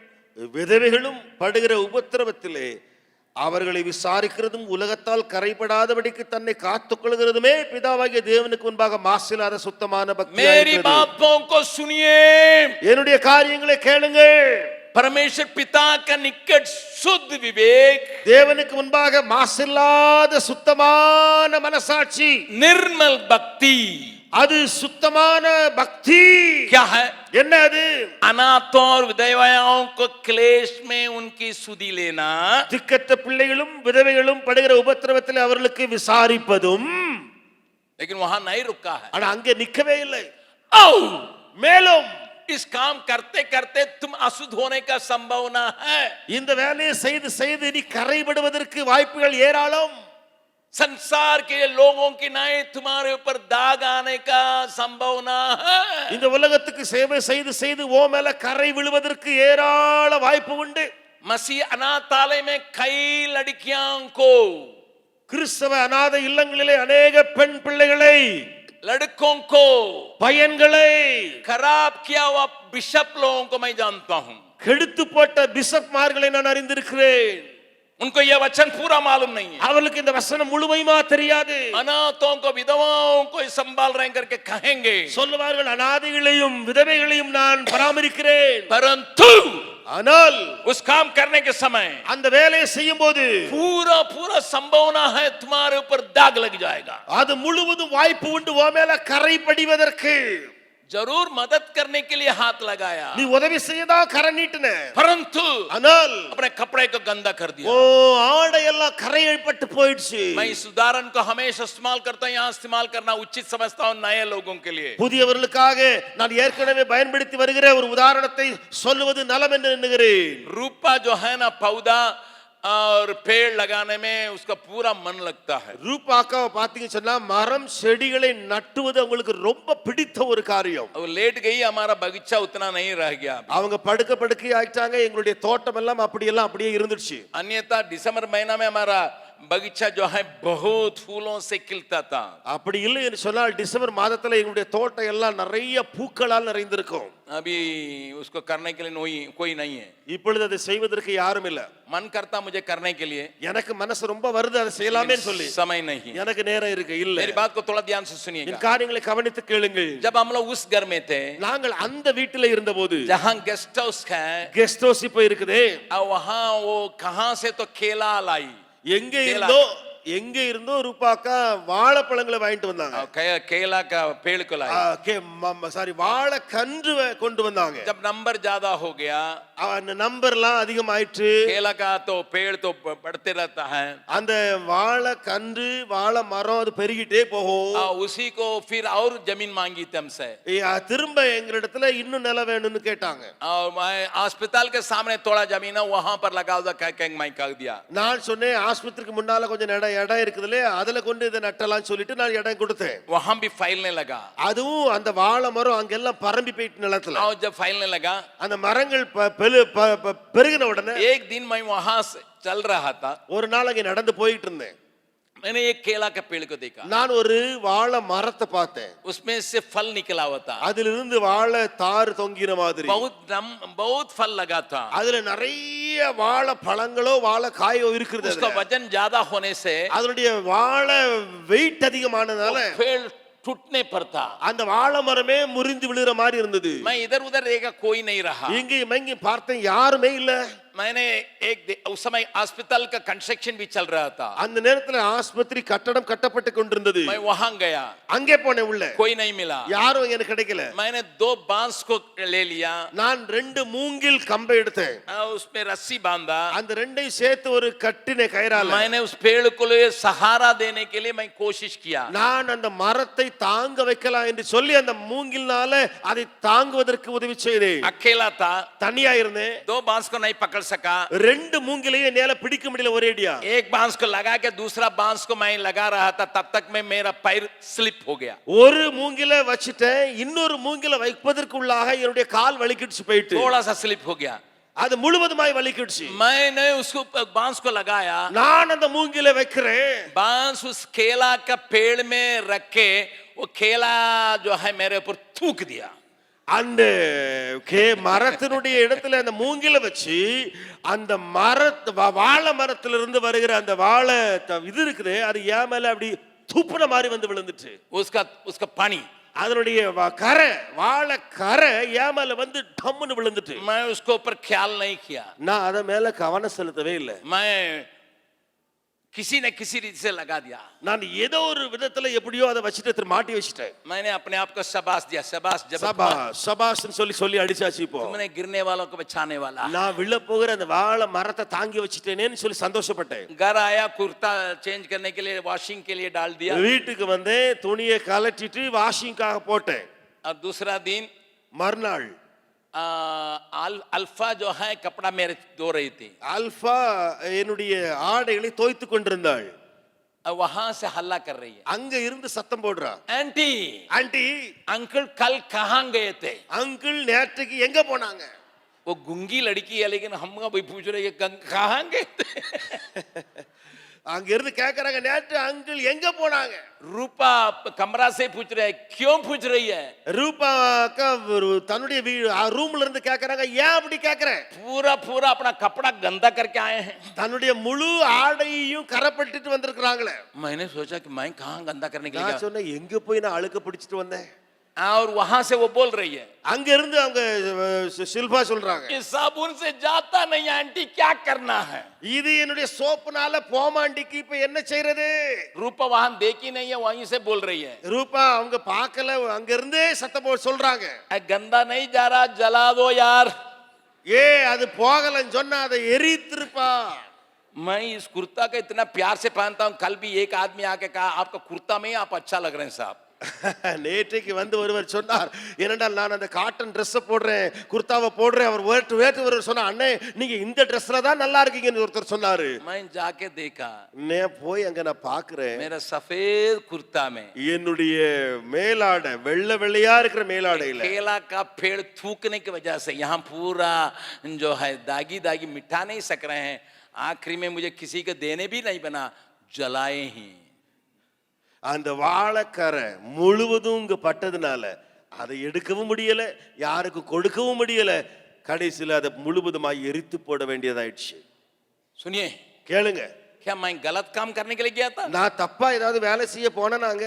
விதவைகளும் படுகிற உபத்திரவத்திலே அவர்களை விசாரிக்கிறதும் உலகத்தால் கரைபடாதபடிக்கு தன்னை காத்துக் கொள்கிறதுமே பிதாவாகிய தேவனுக்கு முன்பாக மாசில்லாத சுத்தமான பக்தி. मेरी बातों को सुनिए, என்னுடைய காரியங்களை கேளுங்கள். परमेश्वर पिता का निकट शुद्ध विवेक, தேவனுக்கு முன்பாக மாசில்லாத சுத்தமான மனசாட்சி, निर्मल भक्ति, அது சுத்தமான பக்தி. क्या है? என்ன அது? अनाथों और विधवाओं को क्लेश में उनकी सुधि लेना, திக்கற்ற பிள்ளைகளும் விதவைகளும் படுகிற உபத்திரவத்தில் அவர்களுக்கு விசாரிப்பதும். लेकिन वहां नहीं रुका है. ஆனா அங்கே நிக்கவே இல்லை. औ மேலும் इस काम करते करते तुम अशुद्ध होने का संभावना है. இந்த வேலையை செய்து செய்து நீ கரைபடுவதற்கு வாய்ப்புகள் ஏராளம். संसार के लोगों की नाई तुम्हारे ऊपर दाग आने का संभावना है. இந்த உலகத்துக்கு சேவை செய்து செய்து ஓ மேல கரை விழுவதற்கு ஏராள வாய்ப்பு உண்டு. मसीह अनाथालय में कई लड़कियों को, கிறிஸ்தவ அநாத இல்லங்களிலே अनेक பெண் பிள்ளைகளை, लड़कों को பையன்களை खराब किया हुआ बिशप लोगों को मैं जानता हूं. கெடுத்து போட்ட பிஷப்மார்களை நான் அறிந்திருக்கிறேன். उनको यह वचन पूरा मालूम नहीं है. அவர்களுக்கு இந்த வசனம் முழுமையுமா தெரியாது. अनाथों को विधवाओं को संभाल रहे करके कहेंगे, சொல்லுவார்கள் அநாதைகளையும் விதவைகளையும் நான் பராமரிக்கிறேன். परंतु ஆனால் उस काम करने के समय அந்த வேலையை செய்யும் போது पूरा पूरा संभावना है तुम्हारे ऊपर दाग लग जाएगा. அது முழுவதும் வாய்ப்பு உண்டு ஓ மேல கரை படிவதற்கு. जरूर मदद करने के लिए हाथ लगाया, நீ உதவி செய்யதா கரை நீட்டின, परंतु ஆனால் अपने कपड़े को गंदा कर दिया. ஓ ஆடை எல்லாம் கரைப்பட்டு போயிடுச்சு. मैं इस उदाहरण को हमेशा इस्तेमाल करता हूं, यहाँ इस्तेमाल करना उचित समझता हूं नए लोगों के लिए. புதியவர்களுக்காக நான் ஏற்கனவே பயன்படுத்தி வருகிற ஒரு உதாரணத்தை சொல்லுவது நலம் என்று எண்ணுகிறேன். रूपा जो है ना, पौधा और पेड़ लगाने में उसका पूरा मन लगता है. ரூபாக்காவை பாத்தீங்கன்னு சொன்னா மரம் செடிகளை நட்டுவது அவங்களுக்கு ரொம்ப பிடித்த ஒரு காரியம். वो लेट गई, हमारा बगीचा उतना नहीं रह गया. அவங்க படுக்கை ஆயிட்டாங்க. எங்களுடைய தோட்டம் எல்லாம் அப்படியே இருந்துச்சு. अन्यथा दिसंबर महीना में हमारा बगीचा जो है बहुत फूलों से खिलता था. அப்படி இல்லை என்று சொன்னால் டிசம்பர் மாதத்துல எங்களுடைய தோட்டம் எல்லாம் நிறைய பூக்களால் நிறைந்திருக்கும். अभी उसको करने के लिए कोई नहीं है. இப்பொழுது அதை செய்வதற்கு யாரும் இல்ல. मन करता मुझे करने के लिए, எனக்கு மனசு ரொம்ப வருது அதை செய்யலாமே சொல்லி, समय नहीं. எனக்கு நேரம் இருக்கு இல்ல. मेरी बात को थोड़ा ध्यान से सुनिएगा. என் காரியங்களை கவனித்து கேளுங்கள். जब हम लोग उस घर में थे, நாங்கள் அந்த வீட்டில இருந்தபோது जहां गेस्ट हाउस है, கெஸ்ட் ஹவுஸ் இப்ப இருக்குதே, और वहां वो कहां से तो केला लाई, எங்க இருந்தோ ரூபாக்கா வாழைப்பழங்களை வாங்கிட்டு வந்தாங்க. केला का पेड़ को लाई. சாரி வாழை கன்று கொண்டு வந்தாங்க. जब नंबर ज्यादा हो गया, அந்த நம்பர்லாம் அதிகமாயிற்று. केला का तो पेड़ तो बढ़ते रहता है, அந்த வாழை கன்று வாழை மரம் அது பெருகிட்டே போகும். उसी को फिर और जमीन मांगी तुमसे, திரும்ப எங்களிடத்துல இன்னும் நிலம் வேணும்னு கேட்டாங்க. और मैं अस्पताल के सामने थोड़ा जमीन है वहां पर लगा दो, कह मैं कह दिया. நான் சொன்னேன் ஆஸ்பத்திரிக்கு முன்னால கொஞ்சம் இடம் இருக்குதுல, அதுல கொண்டு இதை நட்டலாம்னு சொல்லிட்டு நான் இடம் கொடுத்தேன். वहां भी फैलने लगा. அதுவும் அந்த வாழை மரம் அங்கெல்லாம் பரம்பி போயிட்டு நிலத்துல. और जब फैलने लगा, அந்த மரங்கள் பெருகின உடனே एक दिन मैं वहां से चल रहा था, ஒரு நாள் அங்க நடந்து போயிட்டு இருந்தேன். मैंने एक केला के पेड़ को देखा. நான் ஒரு வாழை மரத்தை பார்த்தேன். उसमें से फल निकला हुआ था, அதிலிருந்து வாழை தாறு தொங்கின மாதிரி बहुत फल लगा था. அதுல நிறைய வாழை பழங்களோ வாழை காயோ இருக்குது. उसका वजन ज्यादा होने से அதனுடைய வாழை வெயிட் அதிகமானதால पेड़ टूटने पर था. அந்த வாழை மரமே முறிந்து விழுற மாதிரி இருந்தது. मैं इधर उधर देखा, कोई नहीं रहा. இங்கேயும் பார்த்தேன், யாருமே இல்ல. मैंने उस समय अस्पताल का कंस्ट्रक्शन भी चल रहा था। அந்த நேரத்துல ஆஸ்பத்திரி கட்டடம் கட்டப்பட்டு கொண்டிருந்தது. मैं वहां गया, அங்கே போனேன் உள்ள. कोई नहीं मिला, யாரும் எனக்கு கிடைக்கல. मैंने 2 बांस को ले लिया, நான் 2 மூங்கில் கம்பை எடுத்தேன். उसमें रस्सी बांधा, அந்த ரெண்டையும் சேர்த்து ஒரு கட்டின கயிறால मैंने उस पेड़ को लिए सहारा देने के लिए मैं कोशिश किया। நான் அந்த மரத்தை தாங்க வைக்கலாம் என்று சொல்லி அந்த மூங்கில்னால அதை தாங்குவதற்கு உதவி செய்தேன். अकेला था, தனியா இருந்தேன். 2 बांस को नहीं पकड़ सका, 2 மூங்கிலையும் என்னால பிடிக்க முடியல ஒரேடியா. एक बांस को लगा के दूसरा बांस को मैं लगा रहा था, तब तक में मेरा पैर स्लिप हो गया। ஒரு மூங்கில வச்சிட்டேன், இன்னொரு மூங்கில வைப்பதற்குள்ளாக என்னுடைய கால் வலிக்கிடுச்சு போயிட்டு. थोड़ा सा स्लिप हो गया, அது முழுவதுமாய் வலிக்கிடுச்சு. मैंने उसको बांस को लगाया, நான் அந்த மூங்கில வைக்கிறேன். बांस उस केला का पेड़ में रख के वो केला जो है मेरे ऊपर थूक दिया। அந்த மரத்தினுடைய இடத்துல அந்த மூங்கில வச்சு அந்த வாழை மரத்திலிருந்து வருகிற அந்த வாழை இது இருக்குது, அது ஏன் மேல அப்படி துப்புன மாதிரி வந்து விழுந்துச்சு. उसका पानी, அதனுடைய கரை, வாழை கரை ஏன் மேல வந்து டம்முன்னு விழுந்துட்டு. मैं उसको ऊपर ख्याल नहीं किया, நான் அத மேல கவனம் செலுத்தவே இல்லை. मैं किसी न किसी रीति से लगा दिया, நான் ஏதோ ஒரு விதத்துல எப்படியோ அதை வச்சிட்டு மாட்டி வச்சிட்டேன். मैंने अपने आप को शाबाश दिया, शाबाश जब சபாஸ்ன்னு சொல்லி அடிச்சாச்சு. இப்போ तुमने गिरने वालों को बचाने वाला। நான் விழ போகிற அந்த வாழை மரத்தை தாங்கி வச்சிட்டேனேன்னு சொல்லி சந்தோஷப்பட்டேன். घर आया, कुर्ता चेंज करने के लिए वॉशिंग के लिए डाल दिया, வீட்டுக்கு வந்து துணியை கலட்டிட்டு வாஷிங்காக போட்டேன். और दूसरा दिन மறுநாள் अल्फा जो है कपड़ा मेरे धो रही थी, அல்பா என்னுடைய ஆடைகளை தோய்த்து கொண்டிருந்தாள். वहां से हल्ला कर रही है, அங்க இருந்து சத்தம் போடுறா. आंटी ஆண்டி, अंकल कल कहाँ गए थे? அங்கிள் நேற்றுக்கு எங்க போனாங்க? वो गूंगी लड़की है, लेकिन हम भाई पूछ रहे हैं कहाँ गए थे? அங்க இருந்து கேக்குறாங்க, நேற்று அங்கிள் எங்க போனாங்க? रूपा कमरा से पूछ रहे हैं, क्यों पूछ रही है? ரூபா அக்கா தன்னுடைய ரூம்ல இருந்து கேக்குறாங்க, ஏன் அப்படி கேக்குற? पूरा पूरा अपना कपड़ा गंदा करके आए हैं, தன்னுடைய முழு ஆடையையும் கரப்பட்டுட்டு வந்திருக்காங்களே. मैंने सोचा कि मैं कहाँ गंदा करने के लिए நான் சொன்னேன், எங்க போய் நான் அழுக்க பிடிச்சிட்டு வந்தேன்? और वहां से वो बोल रही है, அங்க இருந்து அவங்க ஷில்பா சொல்றாங்க, इस साबुन से जाता नहीं आंटी, क्या करना है? இது என்னுடைய சோப்புனால போமாண்டிக்கு இப்ப என்ன செய்யறது? रूपा वहां देखी नहीं है, वहीं से बोल रही है, ரூபா அவங்க பார்க்கல, அங்க இருந்தே சத்தம் போட்டு சொல்றாங்க, गंदा नहीं जा रहा, जला दो यार। ஏ அது போகலன்னு சொன்னா அதை எரித்திருப்பா. मैं इस कुर्ता का इतना प्यार से पहनता हूं, कल भी एक आदमी आके कहा आपका कुर्ता में आप अच्छा लग रहे हैं साहब। நேற்றைக்கு வந்து ஒருவர் சொன்னார், ஏனென்றால் நான் அந்த காட்டன் ட்ரெஸ் போடுறேன், குர்தாவை போடுறேன். அவர் ஒருவர் சொன்னார், அண்ணே நீங்க இந்த ட்ரெஸ்ல தான் நல்லா இருக்கீங்கன்னு ஒருத்தர் சொன்னாரு. मैं जाके देखा, நான் போய் அங்க நான் பாக்குறேன், मेरा सफेद कुर्ता में என்னுடைய மேலாடை வெள்ளையா இருக்கிற மேலாடையில केला का पेड़ थूकने की वजह से यहाँ पूरा जो है दागी दागी मिटा नहीं सक रहे हैं, आखिरी में मुझे किसी को देने भी नहीं बना, जलाए ही। அந்த வாழைக்கரை முழுவதும் இங்க பட்டதுனால அதை எடுக்கவும் முடியல, யாருக்கு கொடுக்கவும் முடியல. கடைசியில் அதை முழுவதுமாய் எரித்து போட வேண்டியதாயிடுச்சு. सुनिए, கேளுங்க, क्या मैं गलत काम करने के लिए गया था? நான் தப்பா ஏதாவது வேலை செய்ய போனேனாங்க?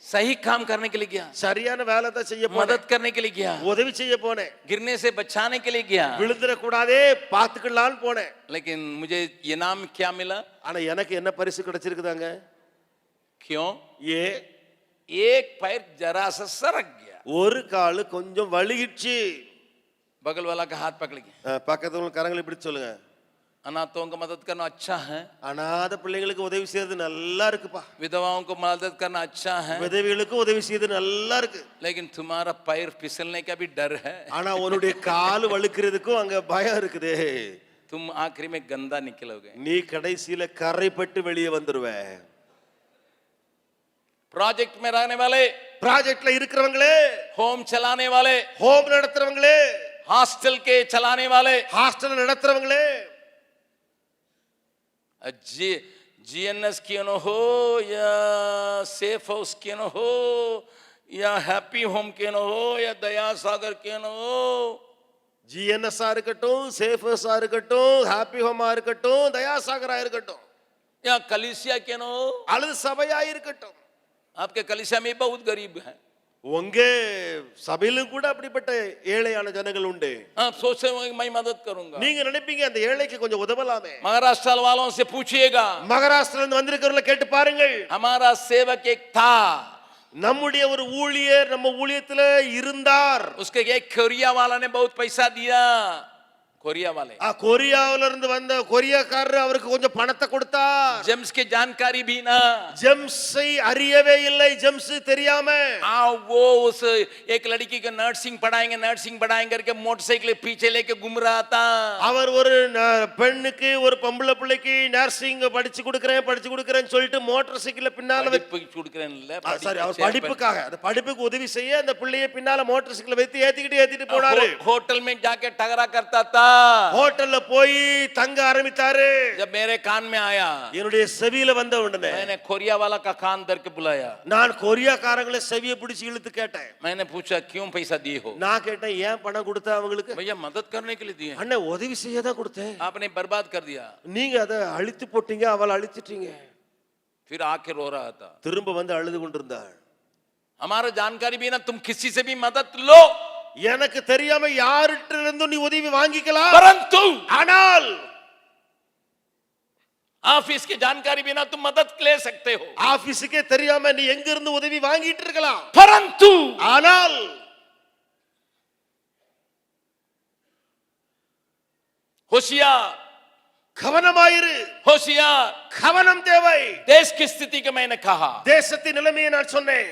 सही काम करने के लिए गया, சரியான வேலை தான் செய்ய போனேன், मदद करने के लिए गया, உதவி செய்ய போனேன், गिरने से बचाने के लिए गया, விழுந்துட கூடாதே பாத்துக்கலாம்னு போனேன். लेकिन मुझे ये नाम क्या मिला? ஆனா எனக்கு என்ன பரிசு கிடைச்சிருக்குதாங்க? क्यों? ஏ एक पैर जरा सा सरक गया, ஒரு காலு கொஞ்சம் வலிகிடுச்சு. बगल वाला का हाथ पकड़ गया। பக்கத்துல கரங்களை பிடிச்சு சொல்லுங்க, अनाथों को मदद करना अच्छा है, அனாதை பிள்ளைங்களுக்கு உதவி செய்யறது நல்லா இருக்குப்பா, विधवाओं को मदद करना अच्छा है, விதவைகளுக்கு உதவி செய்யறது நல்லா இருக்கு. लेकिन तुम्हारा पैर फिसलने का भी डर है, ஆனா உன்னுடைய கால் வழுக்கிறதுக்கும் அங்க பயம் இருக்குதே. तुम आखिरी में गंदा निकलोगे। நீ கடைசியில கரைப்பட்டு வெளியே வந்துருவ. प्रोजेक्ट में रहने वाले, ப்ராஜெக்ட்ல இருக்கிறவங்களே, होम चलाने वाले, ஹோம் நடத்துறவங்களே, हॉस्टल के चलाने वाले, ஹாஸ்டல் நடத்துறவங்களே, जीएनएस क्यों न हो या सेफ हाउस क्यों न हो या हैप्पी होम क्यों न हो या दया सागर क्यों न हो, ஜிஎன்எஸ்ஆ இருக்கட்டும், சேஃபர்ஸா இருக்கட்டும், ஹாப்பி ஹோமா இருக்கட்டும், தயாசாகரா இருக்கட்டும், या कलीसिया क्यों न हो, அல்லது சபையா இருக்கட்டும், आपके कलीसिया में बहुत गरीब है, உங்க சபையிலும் கூட அப்படிப்பட்ட ஏழையான ஜனங்கள் உண்டு. आप सोचते होंगे मैं मदद करूंगा. நீங்க நினைப்பீங்க அந்த ஏழைக்கு கொஞ்சம் உதவலாமே. महाराष्ट्र वालों से पूछिएगा. மகாராஷ்டிரல இருந்து வந்திருக்கிறவங்கள கேட்டு பாருங்கள். हमारा सेवक एक था, நம்முடைய ஒரு ஊழியர் நம்ம ஊழியத்துல இருந்தார். उसके एक कोरिया वाला ने बहुत पैसा दिया. कोरिया वाले கொரியாவில இருந்து வந்த கொரியாக்காரர் அவருக்கு கொஞ்சம் பணத்தை கொடுத்தார். जेम्स की जानकारी भी ना, ஜெம்ஸை அறியவே இல்லை, ஜெம்ஸ் தெரியாம वो उस एक लड़की को नर्सिंग पढ़ाएंगे करके मोटरसाइकिल पीछे लेके घूम रहा था. அவர் ஒரு பெண்ணுக்கு ஒரு பொம்பளை பிள்ளைக்கு நர்சிங் படிச்சு கொடுக்கறேன்னு சொல்லிட்டு மோட்டார் சைக்கிள்ல பின்னால சாரி அவர் படிப்புக்காக அந்த படிப்புக்கு உதவி செய்ய அந்த பிள்ளையை பின்னால மோட்டார் சைக்கிள் வைத்து ஏத்திட்டு போனாரு. होटल में जाके टगरा करता था. ஹோட்டல்ல போய் தங்க ஆரம்பித்தாரு. जब मेरे कान में आया, என்னுடைய செவியில வந்த உடனே मैंने कोरिया वाला का कान धर के बुलाया. நான் கொரியாக்காரங்களை செவியை பிடிச்சு இழுத்து கேட்டேன். मैंने पूछा क्यों पैसा दिए हो? நான் கேட்டேன் ஏன் பணம் கொடுத்த அவங்களுக்கு? भैया मदद करने के लिए दिए. அண்ணே உதவி செய்ய தான் கொடுத்தேன். आपने बर्बाद कर दिया. நீங்க அதை அழித்து போட்டீங்க, அவளை அழிச்சிட்டீங்க. फिर आके रो रहा था. திரும்ப வந்து அழுது கொண்டிருந்தாள். हमारा जानकारी भी ना, तुम किसी से भी मदद लो. எனக்கு தெரியாம யார்கிட்ட இருந்து நீ உதவி வாங்கிக்கலாம், परंतु ஆனால் ऑफिस की जानकारी बिना तुम मदद ले सकते हो. ஆபீஸ்க்கே தெரியாம நீ எங்க இருந்து உதவி வாங்கிட்டு இருக்கலாம். परंतु ஆனால் होशियार, கவனமாயிரு, होशियार. கவனம் தேவை. देश की स्थिति को मैंने कहा, தேசத்தின் நிலைமையை நான் சொன்னேன்.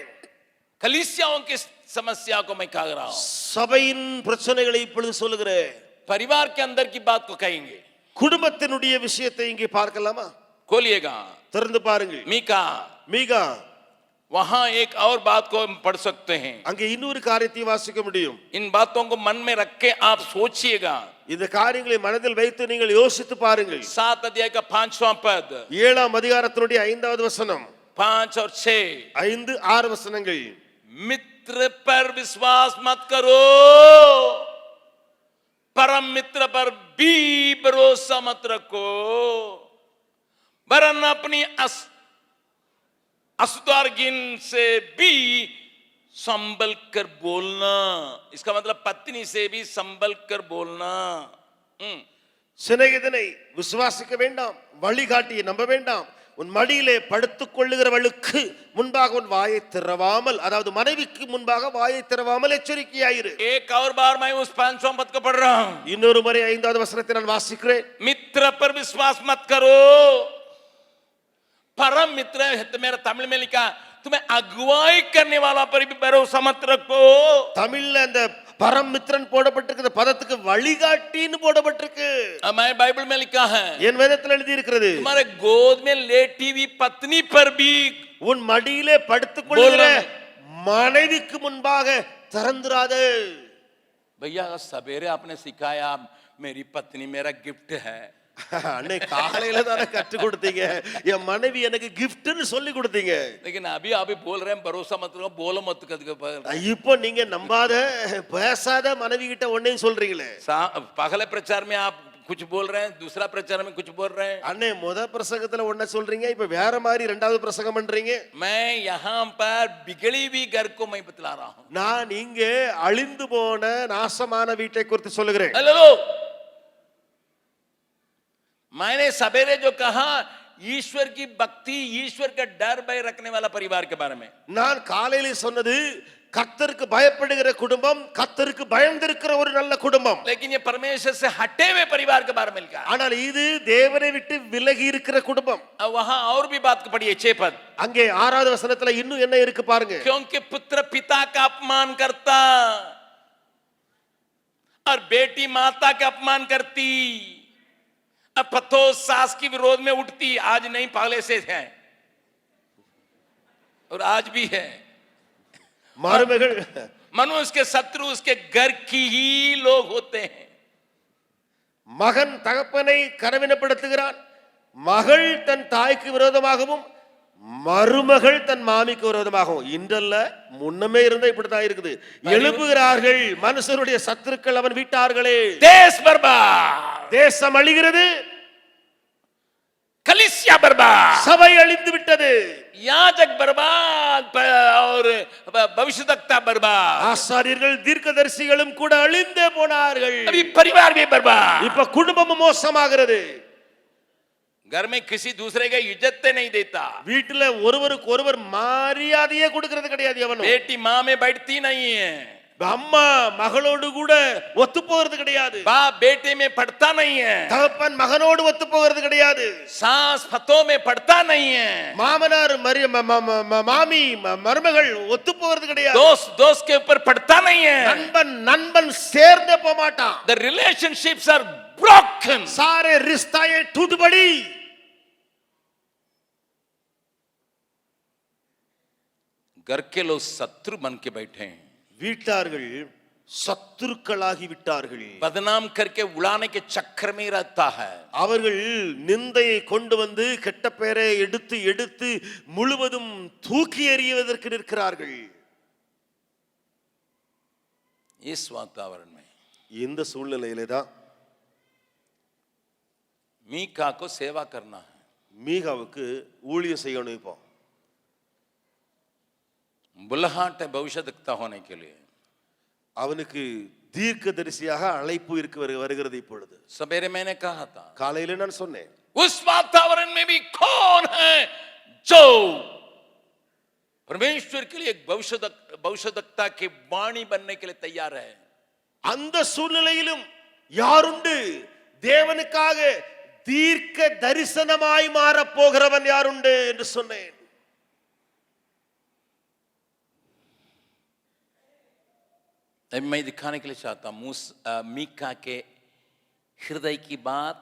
कलीसियाओं की समस्या को मैं कह रहा हूं, சபையின் பிரச்சனைகளை இப்பொழுது சொல்லுகிறேன். परिवार के अंदर की बात को कहेंगे. குடும்பத்தினுடைய விஷயத்தை இங்கே பார்க்கலாமா? खोलिएगा திறந்து பாருங்கள். मीका, மீகா वहां एक और बात को हम पढ़ सकते हैं. அங்கே இன்னொரு காரியத்தை வாசிக்க முடியும். इन बातों को मन में रख के आप सोचिएगा. இந்த காரியங்களை மனதில் வைத்து நீங்கள் யோசித்து பாருங்கள். 7 अध्याय का 5वां पद, 7ஆம் அதிகாரத்தினுடைய 5வது வசனம், 5 और 6. 5, 6 வசனங்கள். मित्र पर विश्वास मत करो, परम मित्र पर भी भरोसा मत रखो, वरन अपनी असुदारगिन से भी संभल कर बोलना. इसका मतलब पत्नी से भी संभल कर बोलना. சிநேகிதனை விசுவாசிக்க வேண்டாம், வழிகாட்டியை நம்ப வேண்டாம். உன் மடியிலே படுத்துக் கொள்ளுகிறவளுக்கு முன்பாக உன் வாயை திறவாமல், அதாவது மனைவிக்கு முன்பாக வாயை திறவாமல் எச்சரிக்கையாயிரு. एक और बार मैं उस 5वां पद को पढ़ रहा हूं. இன்னொரு முறை 5வது வசனத்தை நான் வாசிக்கிறேன். मित्र पर विश्वास मत करो, परम मित्र है. तो मेरा तमिल में लिखा, तुम्हें अगुवाई करने वाला पर भी भरोसा मत रखो. தமிழ்ல அந்த பரம் மித்ரன் போடப்பட்டிருக்கிற பதத்துக்கு வழிகாட்டின்னு போடப்பட்டிருக்கு. मैं बाइबल में लिखा है, என் வேதத்தில் எழுதி இருக்கிறது, तुम्हारे गोद में लेटी हुई पत्नी पर भी, உன் மடியிலே படுத்துக் கொள்கிற மனைவிக்கு முன்பாக திறந்துராதே. भैया सवेरे आपने सिखाया मेरी पत्नी मेरा गिफ्ट है. அன்னை காலையில தானே கற்றுக் கொடுத்தீங்க, என் மனைவி எனக்கு கிஃப்ட்னு சொல்லி கொடுத்தீங்க. लेकिन अभी अभी बोल रहे हैं भरोसा मत करो, बोलो मत करो. இப்போ நீங்க நம்பாத பேசாத மனைவி கிட்ட ஒன்னையும் சொல்றீங்களே. पहले प्रचार में आप कुछ बोल रहे हैं, दूसरा प्रचार में कुछ बोल रहे हैं. அண்ணே முத பிரசங்கத்துல ஒன்ன சொல்றீங்க, இப்ப வேற மாதிரி இரண்டாவது பிரசங்கம் பண்றீங்க. मैं यहाँ पर बिगड़ी हुई घर को मैं बतला रहा हूँ. நான் இங்கே அழிந்து போன நாசமான வீட்டை குறித்து சொல்லுகிறேன். हेलो, मैंने सवेरे जो कहा ईश्वर की भक्ति, ईश्वर का डर भय रखने वाला परिवार के बारे में, நான் காலையில சொன்னது கர்த்தருக்கு பயப்படுகிற குடும்பம், கர்த்தருக்கு பயந்திருக்கிற ஒரு நல்ல குடும்பம். लेकिन ये परमेश्वर से हटे हुए परिवार के बारे में लिखा. ஆனால் இது தேவனை விட்டு விலகி இருக்கிற குடும்பம். वहां और भी बात पढ़िए 6 पद. அங்கே 6வது வசனத்துல இன்னும் என்ன இருக்கு பாருங்க. क्योंकि पुत्र पिता का अपमान करता और बेटी माता का अपमान करती, अब पतो सास की विरोध में उठती. आज नहीं, पहले से है और आज भी है. மருமகள் मनुष्य के शत्रु उसके घर की ही लोग होते हैं. மகன் தகப்பனை கனவினப்படுத்துகிறான், மகள் தன் தாய்க்கு விரோதமாகவும் மருமகள் தன் மாமிக்கு விரோதமாகவும். இன்றல்ல, முன்னமே இருந்த இப்படித்தான் இருக்குது. எழுப்புகிறார்கள் மனுஷருடைய சத்துருக்கள் அவன் வீட்டார்களே. देश बर्बाद, தேசம் அழிகிறது, कलीसिया कलीसिया बर्बाद, சபை அழிந்து விட்டது, याजक बर्बाद और भविष्यद्वक्ता बर्बाद, ஆசாரியர்கள் தீர்க்கதரிசிகளும் கூட அழிந்தே போனார்கள். अभी परिवार भी बर्बाद, இப்ப குடும்பமும் மோசமாகிறது. घर में किसी दूसरे का इज्जत नहीं देता, வீட்டுல ஒருவருக்கு ஒருவர் மரியாதையே கொடுக்கிறது கிடையாது. எவனும் बेटी माँ में बैठती नहीं है, அம்மா மகளோடு கூட ஒத்து போகிறது கிடையாது, बाप बेटे में पढ़ता नहीं है, தகப்பன் மகனோடு ஒத்து போகிறது கிடையாது, सास पतों में पढ़ता नहीं है, மாமனார் மாமி மருமகள் ஒத்து போகிறது கிடையாது, दोस्त दोस्त के ऊपर पढ़ता नहीं है, நண்பன் சேர்ந்தே போக மாட்டான். the relationships are broken, सारे रिश्ताएं टूट पड़ी. घर के लोग शत्रु बन के बैठे हैं, வீட்டார்கள் சத்துருக்களாகி விட்டார்கள். बदनाम करके उड़ाने के चक्कर में रहता है, அவர்கள் நிந்தையை கொண்டு வந்து கெட்ட பெயரை எடுத்து எடுத்து முழுவதும் தூக்கி எறிவதற்கு நிற்கிறார்கள். इस वातावरण में இந்த சூழ்நிலையிலே தான் मीका को सेवा करना है, மீகாவுக்கு ஊழியம் செய்யணும். இப்போ बुलहाट है भविष्यद्वक्ता होने के लिए, அவனுக்கு தீர்க்கதரிசியாக அழைப்பு வருகிறது. இப்பொழுது सवेरे मैंने कहा था, காலையில நான் சொன்னேன், उस वातावरण में भी कौन है जो परमेश्वर के लिए एक भविष्यद्वक्ता की वाणी बनने के लिए तैयार है. அந்த சூழ்நிலையிலும் யாருண்டு தேவனுக்காக தீர்க்க தரிசனமாய் மாற போகிறவன் யாருண்டு என்று சொன்னேன். मैं दिखाने के लिए चाहता हूं मीका के हृदय की बात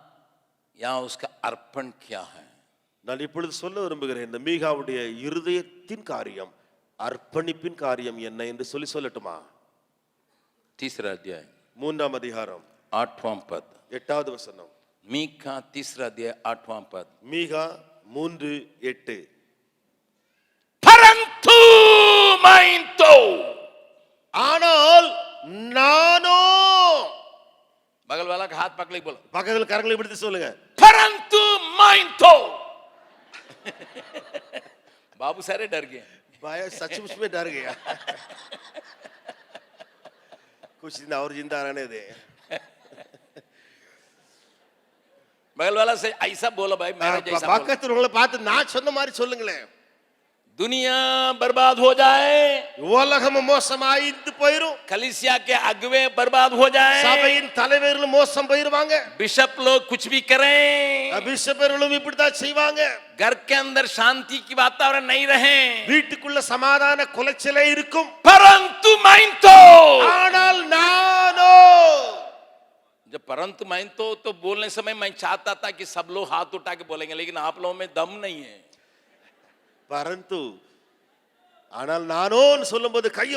या उसका अर्पण क्या है. நான் இப்பொழுது சொல்ல விரும்புகிறேன், இந்த மீகாவுடைய இருதயத்தின் காரியம், அர்ப்பணிப்பின் காரியம் என்ன என்று சொல்லட்டுமா? तीसरा अध्याय 3ஆம் அதிகாரம் 8वां पद, 8வது வசனம். मीका तीसरा अध्याय 8वां पद, மீகா 3:8. परंतु मैं तो, ஆனால் நானோ, बगल वाला का हाथ पकड़ बोलो, பக்கத்துல கரங்களை பிடித்து சொல்லுங்க, परंतु मैं तो. बाबू सारे डर गए, भाई सचमुच में डर गया. कुछ दिन और जिंदा रहने दे. बगल वाला से ऐसा बोलो भाई, मेरा जैसा बोलो. பக்கத்துல உங்களை பார்த்து நான் சொன்ன மாதிரி சொல்லுங்களேன். दुनिया बर्बाद हो जाए, உலகம் மோசமாயிட்டு போயிரும், कलीसिया के अगुवे बर्बाद हो जाए, சபையின் தலைவர்கள் மோசம் போயிருவாங்க, बिशप लोग कुछ भी करें, பிஷப்பர்களும் இப்படிதான் செய்வாங்க, घर के अंदर शांति की वातावरण नहीं रहे, வீட்டுக்குள்ள சமாதான குலைச்சலே இருக்கும். परंतु मैं तो, ஆனால் நானோ, जब परंतु मैं तो बोलने समय मैं चाहता था कि सब लोग हाथ उठा के बोलेंगे, लेकिन आप लोगों में दम नहीं है. பரந்து ஆனால் நானோன்னு சொல்லும்போது கையை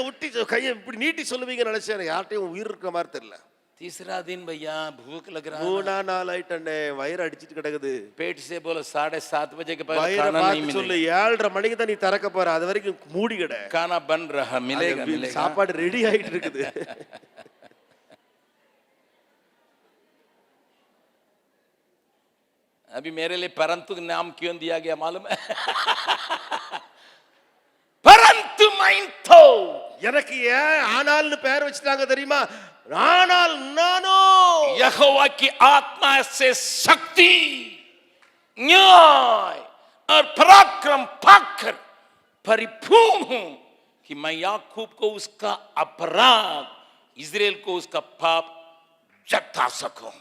இப்படி நீட்டி சொல்லுவீங்க நினைச்சேன். யார்ட்டையும் உயிர் இருக்கிற மாதிரி தெரியல. तीसरा दिन भैया भूख लग रहा है, 3 நாள் ஆயிட்டே, வயிறு அடிச்சிட்டு கிடக்குது. पेट से बोलो 7:30 बजे के बाद வயிறை खाना नहीं பார்த்து சொல்லு, मिलेगा, 7:30 மணிக்கு தான் நீ திறக்க போற, அது வரைக்கும் மூடி கிட, खाना बन रहा, मिलेगा मिलेगा, சாப்பாடு ரெடி ஆயிட்டு இருக்குது. अभी मेरे लिए परंतु नाम क्यों दिया गया मालूम है? परंतु मैं तो, எனக்கு ஏன் ஆனால்னு பெயர் வச்சிட்டாங்க தெரியுமா? ஆனால் நானோ यहोवा की आत्मा से शक्ति, न्याय और पराक्रम पाकर परिपूर्ण हूं कि मैं याकूब को उसका अपराध, इस्राएल को उसका पाप जता सकूं.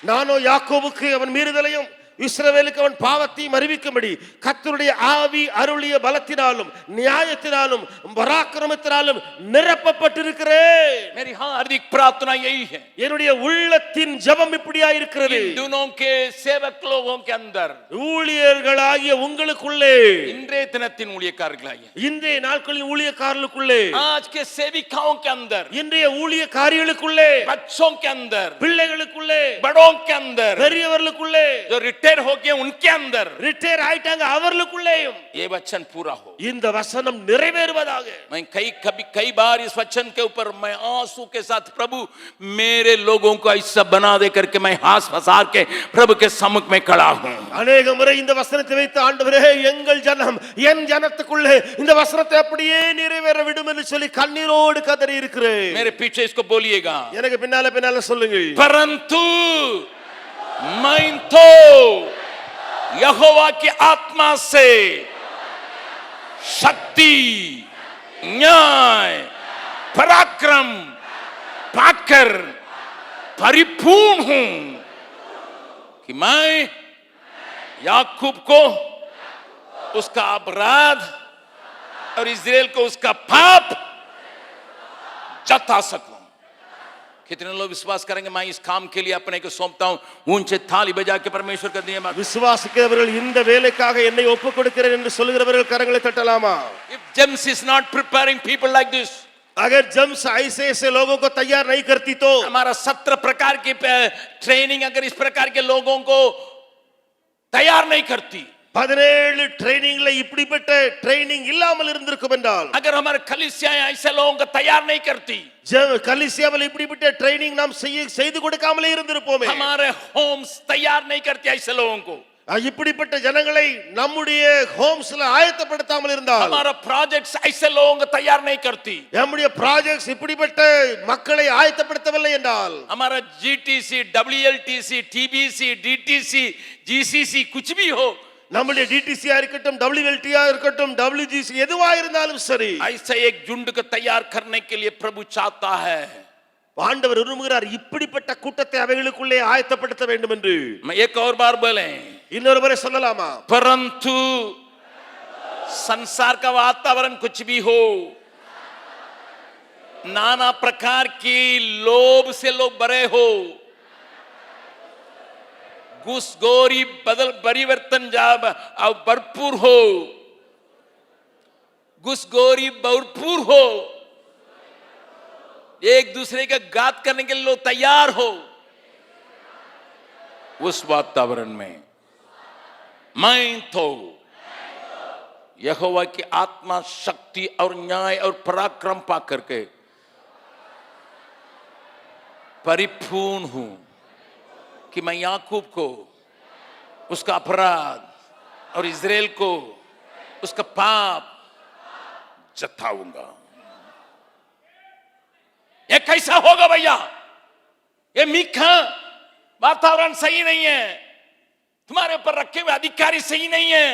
நானோ யாக்கோபுக்கு அவன் மீறுதலையும் இஸ்ரவேலுக்கு அவன் பாவத்தையும் அறிவிக்கும்படி கர்த்தருடைய ஆவி அருளிய பலத்தினாலும் நியாயத்தினாலும் பராக்கிரமத்தினாலும் நிரப்பப்பட்டிருக்கிறேன். मेरी हार्दिक प्रार्थना यही है, என்னுடைய உள்ளத்தின் ஜெபம் இப்படியா இருக்கிறது. इन दोनों के सेवक लोगों के अंदर, ஊழியர்களாகிய உங்களுக்குள்ளே, இன்றைய தினத்தின் ஊழியக்காரர்களாகிய இன்றைய நாட்களின் ஊழியக்காரர்களுக்குள்ளே, आज के सेविकाओं के अंदर, இன்றைய ஊழியக்காரிகளுக்குள்ளே, बच्चों के अंदर, பிள்ளைகளுக்குள்ளே, बड़ों के अंदर, பெரியவர்களுக்குள்ளே, जो रिटायर हो गए उनके अंदर ரிட்டையர் ஆயிட்டாங்க அவர்களுக்குள்ளேயும் ये वचन पूरा हो. இந்த வசனம் நிறைவேறுவதாக. मैं कई बार इस वचन के ऊपर मैं आज पशु के साथ प्रभु मेरे लोगों को ऐसा बना दे करके मैं हाथ पसार के प्रभु के सम्मुख में खड़ा हूं. அநேக முறை இந்த வசனத்தை வைத்து ஆண்டவரே எங்கள் ஜனம் என் ஜனத்துக்குள்ளே இந்த வசனத்தை அப்படியே நிறைவேற விடும் என்று சொல்லி கண்ணீரோடு கதறி இருக்கிறேன். मेरे पीछे इसको बोलिएगा. எனக்கு பின்னால சொல்லுங்கள். परंतु मैं तो यहोवा की आत्मा से शक्ति, न्याय, पराक्रम पाकर परिपूर्ण हूं कि मैं याकूब को उसका अपराध और इस्राएल को उसका पाप जता सकूं. कितने लोग विश्वास करेंगे मैं इस काम के लिए अपने को सौंपता हूं. ऊंचे थाली बजा के परमेश्वर का धन्यवाद. விசுவாசிக்கிறவர்கள் இந்த வேலைக்காக என்னை ஒப்புக் கொடுக்கிறேன் என்று சொல்கிறவர்கள் கரங்களை தட்டலாமா? If James is not preparing people like this, अगर जेम्स ऐसे लोगों को तैयार नहीं करती तो हमारा 17 प्रकार की ट्रेनिंग अगर इस प्रकार के लोगों को तैयार नहीं करती, 17 ட்ரெய்னிங்ல இப்படிப்பட்ட ட்ரெய்னிங் இல்லாமல் இருந்திருக்கும் என்றால், अगर हमारे कलीसियाएं ऐसे लोगों को तैयार नहीं करती, கலிசியாவில் இப்படிப்பட்ட ட்ரெய்னிங் நாம் செய்து கொடுக்காமலே இருந்திருப்போமே. हमारे होम्स तैयार नहीं करती ऐसे लोगों को, இப்படிப்பட்ட ஜனங்களை நம்முடைய ஹோம்ஸ்ல ஆயத்தப்படுத்தாமல் இருந்தால், हमारा प्रोजेक्ट्स ऐसे लोगों को तैयार नहीं करती, நம்முடைய ப்ராஜெக்ட்ஸ் இப்படிப்பட்ட மக்களை ஆயத்தப்படுத்தவில்லை என்றால், हमारा जीटीसी, डब्ल्यूएलटीसी, टीबीसी, डीटीसी, जीसीसी कुछ भी हो, நம்முடைய டிடிசியா இருக்கட்டும், டபிள்யூஎல்டியா இருக்கட்டும், டபிள்யூஜிசி எதுவா இருந்தாலும் சரி, ऐसे एक झुंड को तैयार करने के लिए प्रभु चाहता है. ஆண்டவர் விரும்புகிறார் இப்படிப்பட்ட கூட்டத்தை அவைகளுக்குள்ளே ஆயத்தப்படுத்த வேண்டும் என்று. एक और बार बोले, இன்னொரு முறை சொல்லலாமா? परंतु संसार का वातावरण कुछ भी हो, नाना प्रकार की लोभ से लोग भरे हो, घूसखोरी बदल परिवर्तन जब भरपूर हो, घूसखोरी भरपूर हो, एक दूसरे का घात करने के लिए लोग तैयार हो, उस वातावरण में मैं तो यहोवा की आत्मा, शक्ति और न्याय और पराक्रम पा करके परिपूर्ण हूं कि मैं याकूब को उसका अपराध और इस्राएल को उसका पाप जताऊंगा. ये कैसा होगा भैया? ये मीखा वातावरण सही नहीं है, तुम्हारे ऊपर रखे हुए अधिकारी सही नहीं है,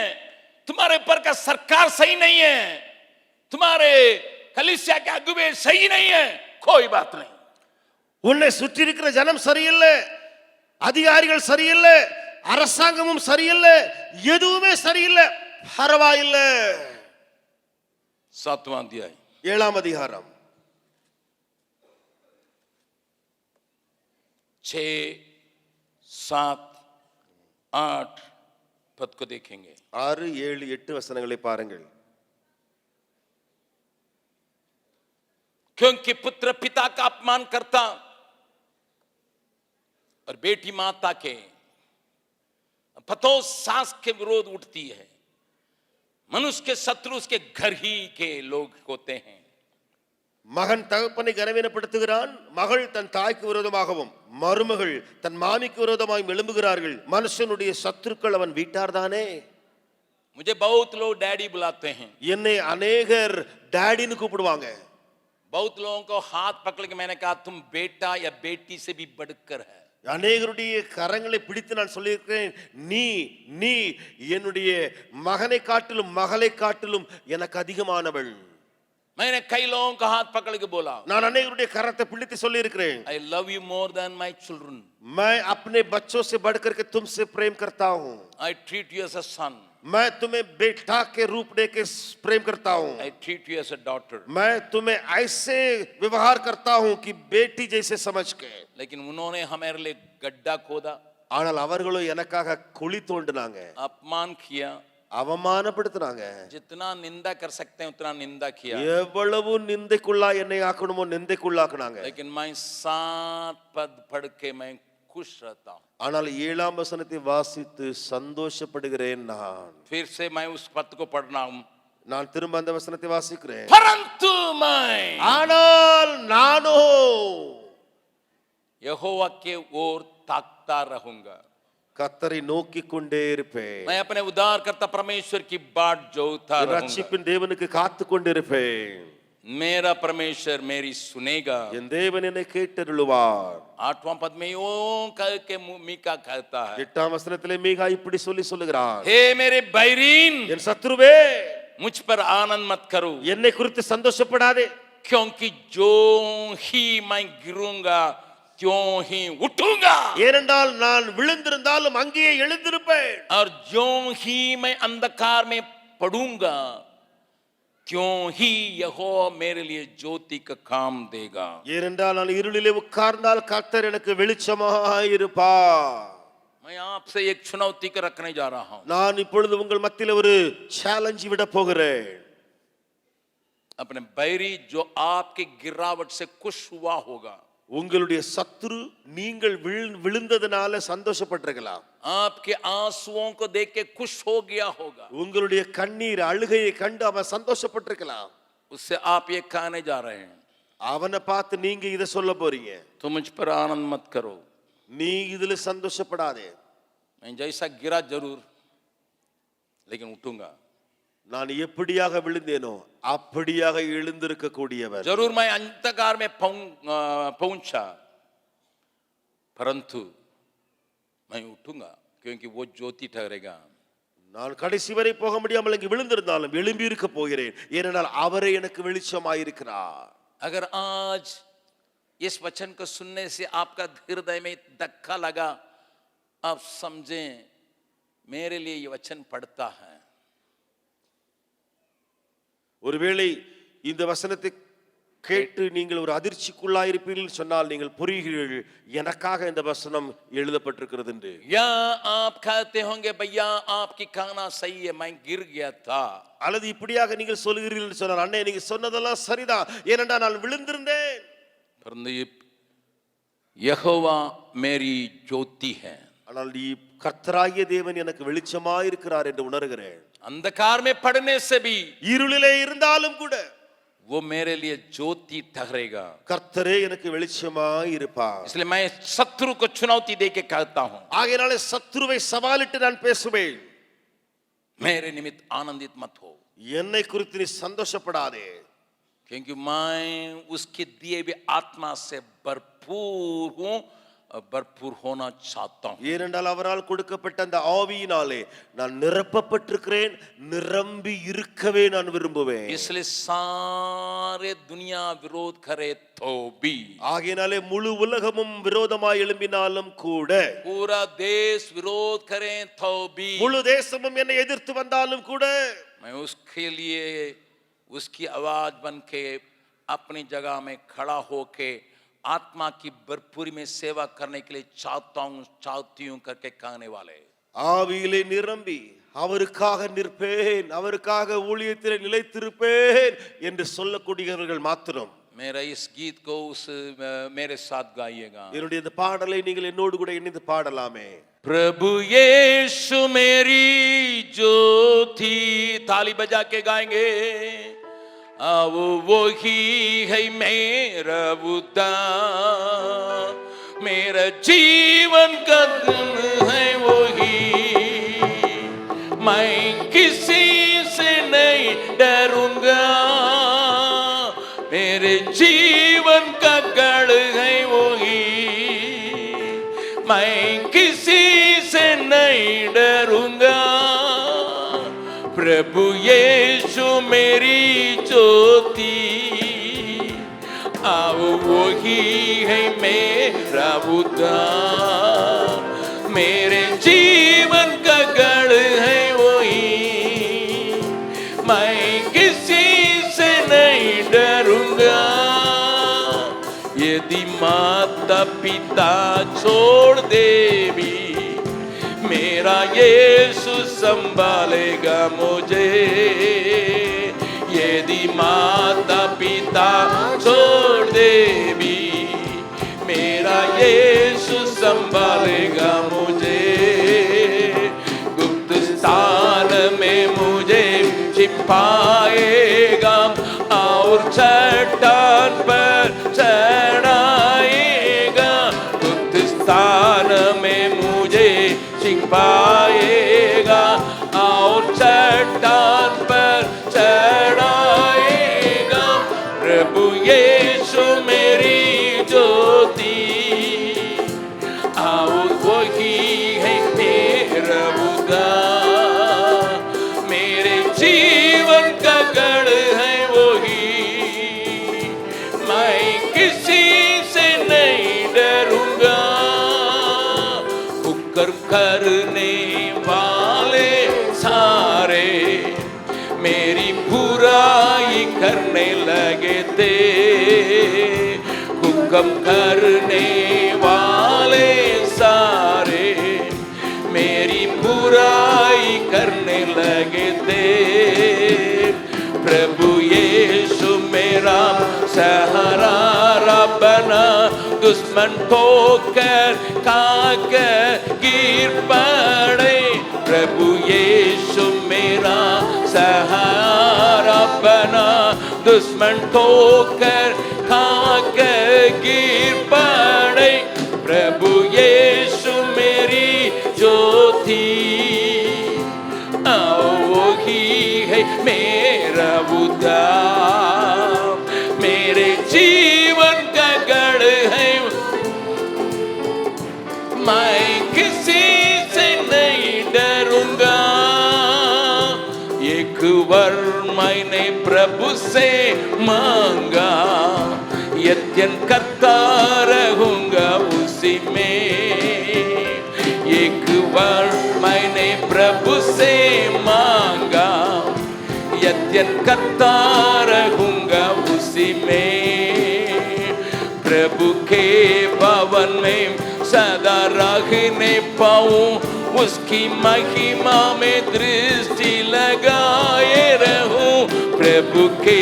तुम्हारे ऊपर का सरकार सही नहीं है, तुम्हारे कलीसिया के अगुवे सही नहीं है, कोई बात नहीं. உன்னை சுற்றி இருக்கிற ஜனம் சரியில்லை, அதிகாரிகள் சரியில்லை, அரசாங்கமும் சரியில்லை, எதுவுமே சரியில்லை, பரவாயில்லை. 7वां अध्याय 7ஆம் அதிகாரம் 6, 7, 8 पद को देखेंगे. 6, 7, 8 வசனங்களை பாருங்கள். क्योंकि पुत्र पिता का अपमान करता और बेटी माता के, पतो सास के विरोध उठती है, मनुष्य के शत्रु उसके घर ही के लोग होते हैं. மகன் தகப்பனை கனவீனப்படுத்துகிறான், மகள் தன் தாய்க்கு விரோதமாகவும் மருமகள் தன் மாமிக்கு விரோதமாகவும் எழும்புகிறார்கள். மனுஷனுடைய சத்துருக்கள் அவன் வீட்டார்தானே. मुझे बहुत लोग डैडी बुलाते हैं, என்னை अनेகர் டாடின்னு கூப்பிடுவாங்க. बहुत लोगों को हाथ पकड़ के मैंने कहा तुम बेटा या बेटी से भी बढ़कर है. அநேகருடைய கரங்களை பிடித்து நான் சொல்லியிருக்கிறேன், நீ நீ என்னுடைய மகனை காட்டிலும் மகளை காட்டிலும் எனக்கு அதிகமானவள். मैंने कई लोगों का हाथ पकड़ के बोला, நான் अनेகருடைய கரத்தை பிடித்து சொல்லி இருக்கிறேன், I love you more than my children. मैं अपने बच्चों से बढ़कर के तुमसे प्रेम करता हूँ. I treat you as a son. मैं तुम्हें बेटा के रूप दे के प्रेम करता हूँ. I treat you as a daughter. मैं तुम्हें ऐसे व्यवहार करता हूँ कि बेटी जैसे समझ के. लेकिन उन्होंने हमारे लिए गड्ढा खोदा, ஆனால் அவர்களோ எனக்காக குழி தோண்டினாங்க, अपमान किया, அவமானப்படுத்தினாங்க. जितना निंदा कर सकते हैं उतना निंदा किया. எவ்வளவு நிந்தைக்குள்ளா என்னை ஆக்கணுமோ நிந்தைக்குள்ளாக்குனாங்க. लेकिन मैं 7 पद पढ़ के मैं खुश रहता हूं. ஆனால் 7ஆம் வசனத்தை வாசித்து சந்தோஷப்படுகிறேன் நான். फिर से मैं उस पद को पढ़ना हूं. நான் திரும்ப அந்த வசனத்தை வாசிக்கிறேன். परंतु मैं ஆனால் நானோ यहोवा के ओर ताकता रहूंगा। கர்த்தரை நோக்கி கொண்டே இருப்பேன். मैं अपने उद्धारकर्ता परमेश्वर की बाट जोता என் रहूंगा। ரட்சிப்பின் தேவனுக்கு காத்து கொண்டிருப்பேன். मेरा परमेश्वर मेरी सुनेगा। என் தேவன் என்னை கேட்டருளுவார். 8वां पद में यूं कह के मीका कहता है, 8ஆம் வசனத்திலே மீகா இப்படி சொல்லுகிறார், हे मेरे बैरीन, என் சத்துருவே मुझ पर आनंद मत करो, என்னை குறித்து சந்தோஷப்படாதே. क्योंकि जो ही मैं गिरूंगा त्यों ही उठूंगा, ஏனென்றால் நான் விழுந்திருந்தாலும் அங்கேயே எழுந்திருப்பேன். और ज्यों ही मैं अंधकार में पड़ूंगा त्यों ही यहोवा मेरे लिए ज्योति का काम देगा। ஏனென்றால் நான் இருளிலே உட்கார்ந்தால் கர்த்தர் எனக்கு வெளிச்சமாய் இருப்பார். मैं आपसे एक चुनौती कर रखने जा रहा हूं। நான் இப்பொழுது உங்கள் மத்தியிலே ஒரு சேலஞ்ச் விட போகிறேன். अपने बैरी जो आपके गिरावट से खुश हुआ होगा, உங்களுடைய சத்துரு நீங்கள் விழுந்ததனால சந்தோஷப்பட்டிருக்கலாம். आपके आंसुओं को देख के खुश हो गया होगा, உங்களுடைய கண்ணீர் அழுகையை கண்டு அவன் சந்தோஷப்பட்டிருக்கலாம். उससे आप ये कहने जा रहे हैं, அவனை பார்த்து நீங்க இத சொல்ல போறீங்க, तुम मुझ पर आनंद मत करो, நீ இதுல சந்தோஷப்படாதே. मैं जैसा गिरा जरूर लेकिन उठूंगा, நான் எப்படியாக விழுந்தேனோ அப்படியாக எழுந்திருக்க கூடியவர். जरूर मैं अंधकार में पहुंचा परंतु मैं उठूंगा क्योंकि वो ज्योति ठहरेगा। நான் கடைசி வரை போக முடியாமல் இங்கு விழுந்திருந்தாலும் எழும்பி இருக்க போகிறேன், ஏனென்றால் அவரே எனக்கு வெளிச்சமாயிருக்கிறார். अगर आज इस वचन को सुनने से आपका हृदय में धक्का लगा, आप समझें मेरे लिए ये वचन पढ़ता है। ஒருவேளை இந்த வசனத்தை கேட்டு நீங்கள் ஒரு அதிர்ச்சிக்குள்ளாயிருப்பீர்கள் சொன்னால் நீங்கள் புரிகிறீர்கள் எனக்காக இந்த வசனம் எழுதப்பட்டிருக்கிறது என்று. या आप कहते होंगे भैया आपकी कहना सही है, मैं गिर गया था, அல்லது இப்படியாக நீங்கள் சொல்கிறீர்கள் சொன்னால் அண்ணே நீங்க சொன்னதெல்லாம் சரிதான், ஏனென்றால் நான் விழுந்திருந்தேன். परंतु यहोवा मेरी ज्योति है, ஆனால் நீ கர்த்தராகிய தேவன் எனக்கு வெளிச்சமாயிருக்கிறார் என்று உணர்கிறேன். अंधकार में पड़ने से भी இருளிலே இருந்தாலும் கூட वो मेरे लिए ज्योति ठहरेगा, கர்த்தரே எனக்கு வெளிச்சமாயிருப்பார். इसलिए मैं शत्रु को चुनौती दे के कहता हूं, ஆகையாலே சத்துருவை சவாலிட்டு நான் பேசுவேன், मेरे निमित्त आनंदित मत हो, என்னை குறித்து நீ சந்தோஷப்படாதே, क्योंकि मैं उसके दिए हुए आत्मा से भरपूर हूं, भरपूर होना चाहता हूं। ஏனென்றால் அவரால் கொடுக்கப்பட்ட அந்த ஆவியினாலே நான் நிரப்பப்பட்டிருக்கிறேன், நிரம்பி இருக்கவே நான் விரும்புவேன். इसलिए सारे दुनिया विरोध करे तो भी, ஆகையினாலே முழு உலகமும் விரோதமாய் எழும்பினாலும் கூட, पूरा देश विरोध करे तो भी, முழு தேசமும் என்னை எதிர்த்து வந்தாலும் கூட, मैं उसके लिए उसकी आवाज बन के अपनी जगह में खड़ा होके आत्मा की भरपूरी में सेवा करने के लिए चाहती हूं करके कहने वाले, ஆவியிலே நிரம்பி அவருக்காக நிற்பேன், அவருக்காக ஊழியத்திலே நிலைத்திருப்பேன் என்று சொல்லக்கூடியவர்கள் மாத்திரம் मेरा इस गीत को मेरे साथ गाइएगा। என்னுடைய இந்த பாடலை நீங்கள் என்னோடு கூட இணைந்து பாடலாமே. प्रभु यीशु मेरी ज्योति, ताली बजा के गाएंगे, अब वो ही है मेरा उद्धार, मेरा जीवन का धन है वो ही, मैं किसी से नहीं डरूंगा, मेरे जीवन का गढ़ है वो ही, मैं किसी से नहीं डरूंगा, प्रभु यीशु मेरी ज्योति, अब वो ही है मेरा उद्धार, मेरे जीवन का गढ़ है वो ही, मैं किसी से नहीं डरूंगा, यदि माता पिता छोड़ दे भी मेरा यीशु संभालेगा मुझे, यदि माता पिता छोड़ दे भी मेरा यीशु संभालेगा मुझे, गुप्त स्थान में मुझे छिपाएगा और चट्टान पर चढ़ाएगा, पाएगा और चट्टान पर चढ़ाएगा। प्रभु यीशु मेरी ज्योति, आओ वही है मेरा उद्धार, मेरे जीवन का गढ़ है वही, मैं किसी से नहीं डरूंगा। हुक्म करने वाले सारे मेरी बुराई करने लगे थे, हुक्म करने वाले सारे मेरी बुराई करने लगे थे। प्रभु यीशु मेरा सहारा बना, दुश्मन ठोकर खाकर गिर पड़े। प्रभु यीशु मेरा सहारा बना, दुश्मन ठोकर खाकर गिर पड़े। प्रभु यीशु मेरी ज्योति, आओ वही है मेरा उद्धार, मेरे जीवन का गढ़ है, मैं किसी से नहीं डरूंगा। एक बार मैंने प्रभु से मांगा, यत्न करता रहूंगा उसी में। एक बार मैंने प्रभु से मांगा, यत्न करता रहूंगा उसी में। प्रभु के भवन में सदा रहने पाऊं, उसकी महिमा में दृष्टि लगाए रहूं। प्रभु के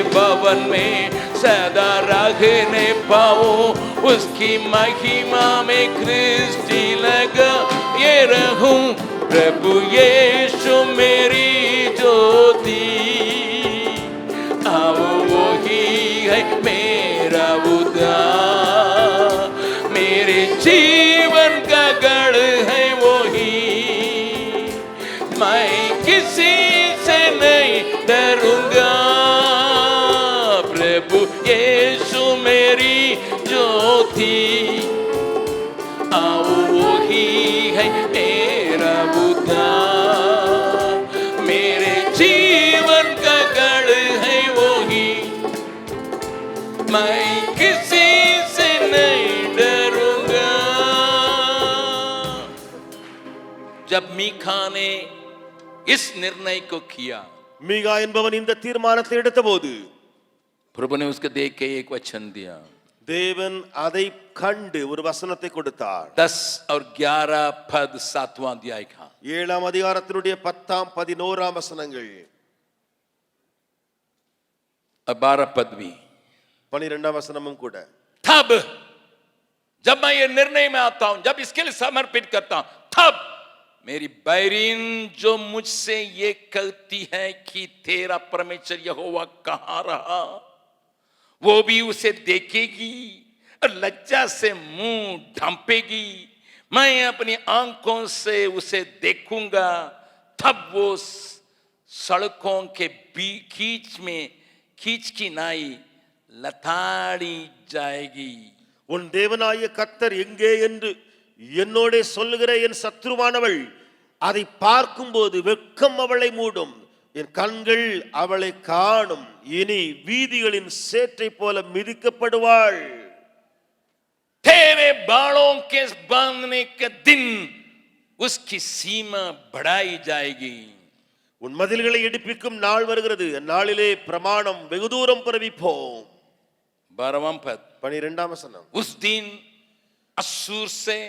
भवन में सदा रहने पाऊं, उसकी महिमा में दृष्टि लगाए रहूं। प्रभु यीशु मेरी ज्योति, आओ वही है मेरा उद्धार, मेरे जीवन का गढ़ है वही, मैं किसी से नहीं डरूंगा। प्रभु यीशु मेरी ज्योति, आओ वही है मेरा उद्धार, मेरे जीवन का गढ़ है वही, मैं किसी से नहीं डरूंगा। जब मीका ने इस निर्णय को किया, மீகா என்பவன் இந்த தீர்மானத்தை எடுத்தபோது प्रभु ने उसको देख के एक वचन दिया। தேவன் அதை கண்டு ஒரு வசனத்தை கொடுத்தார்। 10 और 11 पद 7वां अध्याय का 7ஆம் அதிகாரத்தினுடைய 10ஆம் 11ஆம் வசனங்கள், 12 पद भी 12ஆம் வசனமும் கூட। तब जब मैं ये निर्णय में आता हूं, जब इसके लिए समर्पित करता हूं, तब मेरी बैरीन जो मुझसे ये कहती है कि तेरा परमेश्वर यहोवा कहां रहा, वो भी उसे देखेगी और लज्जा से मुंह ढांपेगी। मैं अपनी आंखों से उसे देखूंगा, तब वो सड़कों के कीच की नाई लताड़ी जाएगी। உன் தேவனாய கர்த்தர் எங்கே என்று என்னோடே சொல்லுகிற என் சத்துருவானவள் அதை பார்க்கும்போது வெட்கம் அவளை மூடும், என் கண்கள் அவளை காணும், இனி வீதிகளின் சேற்றை போல மிதிக்கப்படுவாள்। तेरे बालों के बांधने के दिन उसकी सीमा बढ़ाई जाएगी। உன் மதில்களை எடுப்பிக்கும் நாள் வருகிறது, அந்நாளிலே பிரமாணம் வெகு தூரம் பரவிப்போம்। 12वां पद, 12ஆம் வசனம், उस दिन असूर से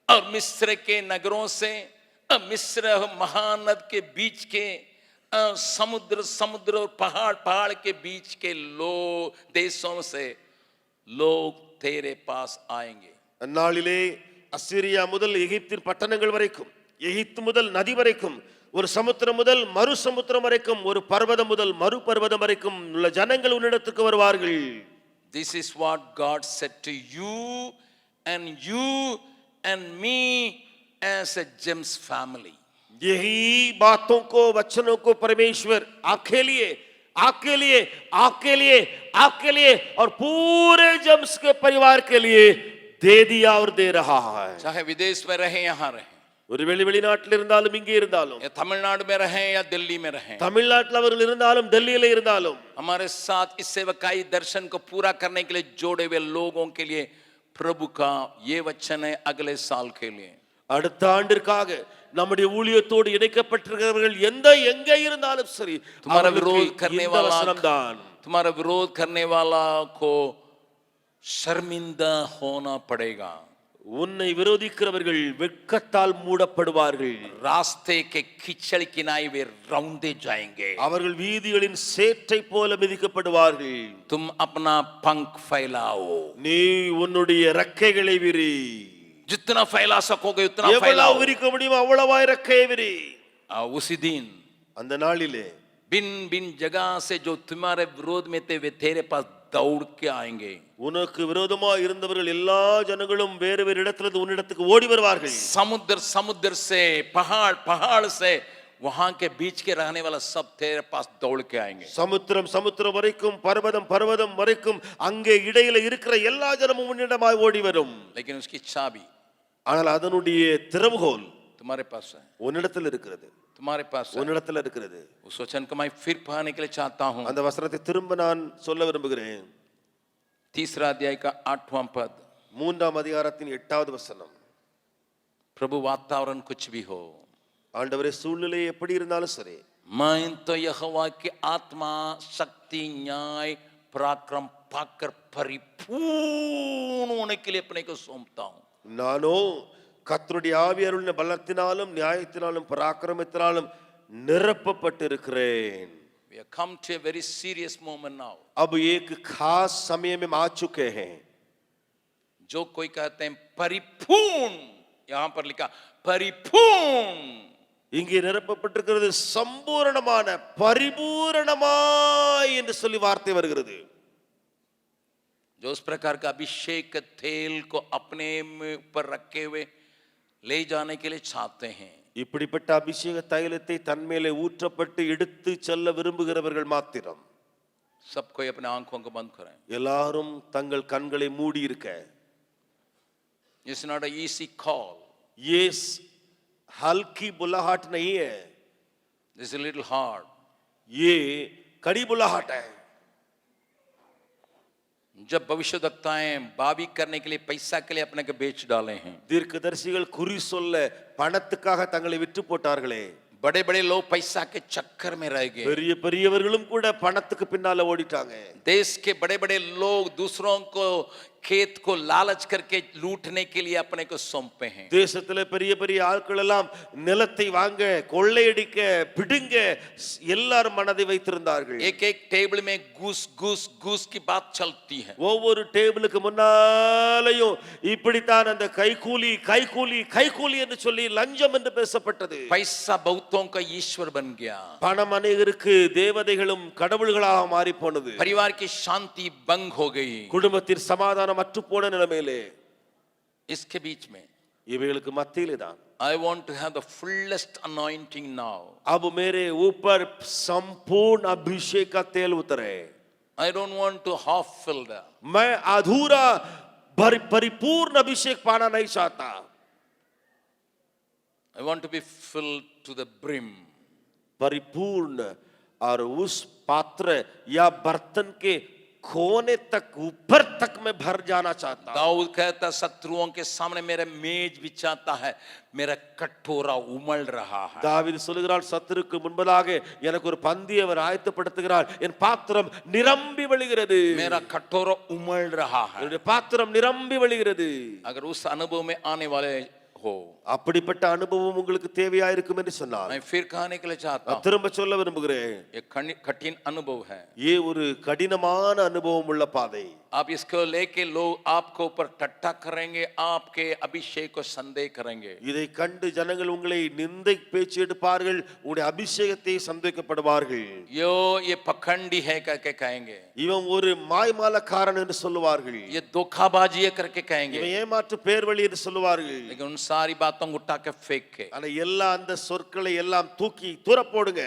और मिस्र के नगरों से, मिस्र महानद के बीच के समुद्र और पहाड़ के बीच के देशों से लोग तेरे पास आएंगे। அந்நாளிலே அசீரியா முதல் எகிப்தின் பட்டணங்கள் வரைக்கும், எகிப்து முதல் நதி வரைக்கும், ஒரு சமுத்திரம் முதல் மறு சமுத்திரம் வரைக்கும், ஒரு பர்வதம் முதல் மறு பர்வதம் வரைக்கும் உள்ள ஜனங்கள் உன்னிடத்துக்கு வருவார்கள்। This is what God said to you and me as a James family. यही बातों को, वचनों को परमेश्वर आपके लिए, आपके लिए, आपके लिए, आपके लिए और पूरे जम्स के परिवार के लिए दे दिया और दे रहा है। चाहे विदेश में रहें, यहाँ रहें, ஒருவேளை வெளிநாட்டில் இருந்தாலும் இங்கே இருந்தாலும், या तमिलनाडु में रहें या दिल्ली में रहें, தமிழ்நாட்டில் அவர்கள் இருந்தாலும் டெல்லியில இருந்தாலும், हमारे साथ इस सेवकाई दर्शन को पूरा करने के लिए जोड़े हुए लोगों के लिए प्रभु का ये वचन है अगले साल के लिए। அடுத்த ஆண்டிற்காக நம்முடைய ஊழியத்தோடு இணைக்கப்பட்டிருக்கிறவர்கள் எங்கே இருந்தாலும் சரி, तुम्हारा विरोध करने இந்த वाला, வசனம்தான். तुम्हारा विरोध करने वाला को शर्मिंदा होना पड़ेगा। உன்னை விரோதிக்கிறவர்கள் வெட்கத்தால் மூடப்படுவார்கள். रास्ते के कीचड़ किनारे वे रौंदे जाएंगे। அவர்கள் வீதிகளின் சேற்றை போல மிதிக்கப்படுவார்கள். तुम अपना पंख फैलाओ, நீ உன்னுடைய ரெக்கைகளை விரி. जितना फैला सकोगे उतना எவ்வளவு फैलाओ। விரிக்க முடியுமோ அவ்வளவாய் ரெக்கையை விரி. उसी दिन அந்த நாளிலே बिन बिन जगह से जो तुम्हारे विरोध में थे वे तेरे पास दौड़ के आएंगे। உனக்கு விரோதமா இருந்தவர்கள் எல்லா ஜனங்களும் வேறு வேறு இடத்திலிருந்து உன்னிடத்துக்கு ஓடி வருவார்கள். समुद्र समुद्र से, पहाड़ पहाड़ से, वहां के बीच के रहने वाला सब तेरे पास दौड़ के आएंगे। சமுத்திரம் சமுத்திரம் வரைக்கும், பர்வதம் பர்வதம் வரைக்கும், அங்கே இடையில இருக்கிற எல்லா ஜனமும் உன்னிடமாய் ஓடி வரும். लेकिन उसकी चाबी ஆனால் அதனுடைய திறவுகோல் तुम्हारे पास है, உன்னிடத்தில் இருக்கிறது, तुम्हारे पास है। உன்னிடத்தில் இருக்கிறது. उस वचन को मैं फिर पढ़ने के लिए चाहता हूं। அந்த வசனத்தை திரும்ப நான் சொல்ல விரும்புகிறேன். 3 अध्याय का 8वां पद। 3ஆம் அதிகாரத்தின் 8வது வசனம். प्रभु वातावरण कुछ भी हो, ஆண்டவரே சூழ்நிலை எப்படி இருந்தாலும் சரி, मैं तो यहोवा की आत्मा, शक्ति, न्याय, पराक्रम पाकर परिपूर्ण होने के लिए अपने को सौंपता हूं। நானோ கர்த்தருடைய ஆவியாருடைய பலத்தினாலும் நியாயத்தினாலும் பராக்கிரமத்தினாலும் நிரப்பப்பட்டிருக்கிறேன். We have come to a very serious moment now. अब एक खास समय में आ चुके हैं. जो कोई कहते हैं परिपूर्ण, यहां पर लिखा परिपूर्ण, இங்கே நிரப்பப்பட்டிருக்கிறது சம்பூரணமான, பரிபூரணமாய் என்று சொல்லி வார்த்தை வருகிறது. जो उस प्रकार का अभिषेक तेल को अपने ऊपर रखे हुए ले जाने के लिए चाहते हैं, இப்படிப்பட்ட அபிஷேக தைலத்தை தன்மேலே ஊற்றப்பட்டு எடுத்து செல்ல விரும்புகிறவர்கள் மாத்திரம். सबको अपने आंखों को बंद करें। எல்லாரும் தங்கள் கண்களை மூடி இருக்க. It's not an easy call. ये हल्की बुलाहट नहीं है, This is a little hard. ये कड़ी बुलाहट है. जब भविष्यवक्ताएं बावी करने के लिए, पैसा के लिए अपने को बेच डाले हैं, தீர்க்கதரிசிகள் குறி சொல்ல பணத்துக்காக தங்களை விற்று போட்டார்களே, बड़े बड़े लोग पैसा के चक्कर में रह गए, பெரிய பெரியவர்களும் கூட பணத்துக்கு பின்னால ஓடிட்டாங்க. देश के बड़े बड़े लोग दूसरों को खेत को लालच करके लूटने के लिए अपने को सौंपे हैं। தேசத்துல பெரிய பெரிய ஆட்கள் எல்லாம் நிலத்தை வாங்க, கொள்ளையடிக்க, பிடுங்க எல்லாரும் மனதை வைத்திருந்தார்கள். एक एक टेबल में घूस घूस घूस की बात चलती है। ஒவ்வொரு டேபிளுக்கு முன்னாலேயும் இப்படித்தான் அந்த கைகூலி கைகூலி கைகூலி என்று சொல்லி லஞ்சம் என்று பேசப்பட்டது. पैसा बहुतों का ईश्वर बन गया, பணம் அநேகருக்கு தேவதைகளும் கடவுள்களாக மாறி போனது. परिवार की शांति भंग हो गई। குடும்பத்தின் சமாதானம் அற்று போன நிலைமையிலே, इसके बीच में இவைகளுக்கு மத்தியிலே தான் I want to have the fullest anointing now. अब मेरे ऊपर संपूर्ण अभिषेक का तेल उतरे. I don't want to half fill that. मैं अधूरा परिपूर्ण अभिषेक पाना नहीं चाहता. I want to be filled to the brim. परिपूर्ण और उस पात्र या बर्तन के कोने तक, ऊपर तक मैं भर जाना चाहता हूं. दाऊद कहता, शत्रुओं के सामने मेरा मेज बिछाता है, मेरा कटोरा उमड़ रहा है. தாவீது சொல்கிறான், சத்துருக்கு முன்பதாக எனக்கு ஒரு பந்தியை அவர் ஆயத்தப்படுத்துகிறார், என் பாத்திரம் நிரம்பி வழிகிறது. मेरा कटोरा उमड़ रहा है. என்னுடைய பாத்திரம் நிரம்பி வழிகிறது. अगर उस अनुभव में आने वाले हो, அப்படிப்பட்ட அனுபவம் உங்களுக்கு தேவையா இருக்கும் என்று சொன்னார். मैं फिर कहने के लिए चाहता हूं, திரும்ப சொல்ல விரும்புகிறேன், एक कठिन अनुभव है. ये ஒரு கடினமான அனுபவம் உள்ள பாதை. आप इसको लेके लोग आपको ऊपर टट्टा करेंगे, आपके अभिषेक को संदेह करेंगे. இதை கண்டு ஜனங்கள் உங்களை நிந்தை பேச்சு எடுப்பார்கள், உங்களுடைய அபிஷேகத்தை சந்தேகப்படுவார்கள். ये पखंडी है करके कहेंगे, இவன் ஒரு மாய்மாலக்காரன் என்று சொல்லுவார்கள், ये धोखाबाजी है करके कहेंगे. இவன் ஏமாற்று பேர் வழி என்று சொல்லுவார்கள். लेकिन उन सारी बातों को उठा के फेंक के ஆனா எல்லா அந்த சொற்களை எல்லாம் தூக்கி தூர போடுங்க.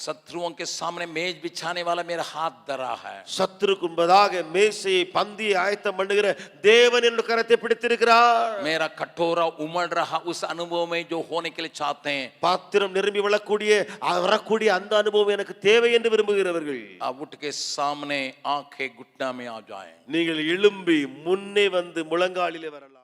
शत्रुओं के सामने मेज बिछाने वाला मेरा हाथ धरा है. சத்துருக்கு முன்பதாக மேசையை பந்தியை ஆயத்தம் பண்ணுகிற தேவன் என்னுடைய கரத்தை பிடித்திருக்கிறார். मेरा कटोरा उमड़ रहा उस अनुभव में जो होने के लिए चाहते हैं. பாத்திரம் நிரம்பி வரக்கூடிய அந்த அனுபவம் எனக்கு தேவை என்று விரும்புகிறவர்கள், आप उठ के सामने आंखें घुटना में आ जाएं. நீங்கள் எழும்பி முன்னே வந்து முழங்காலிலே வரலாம்.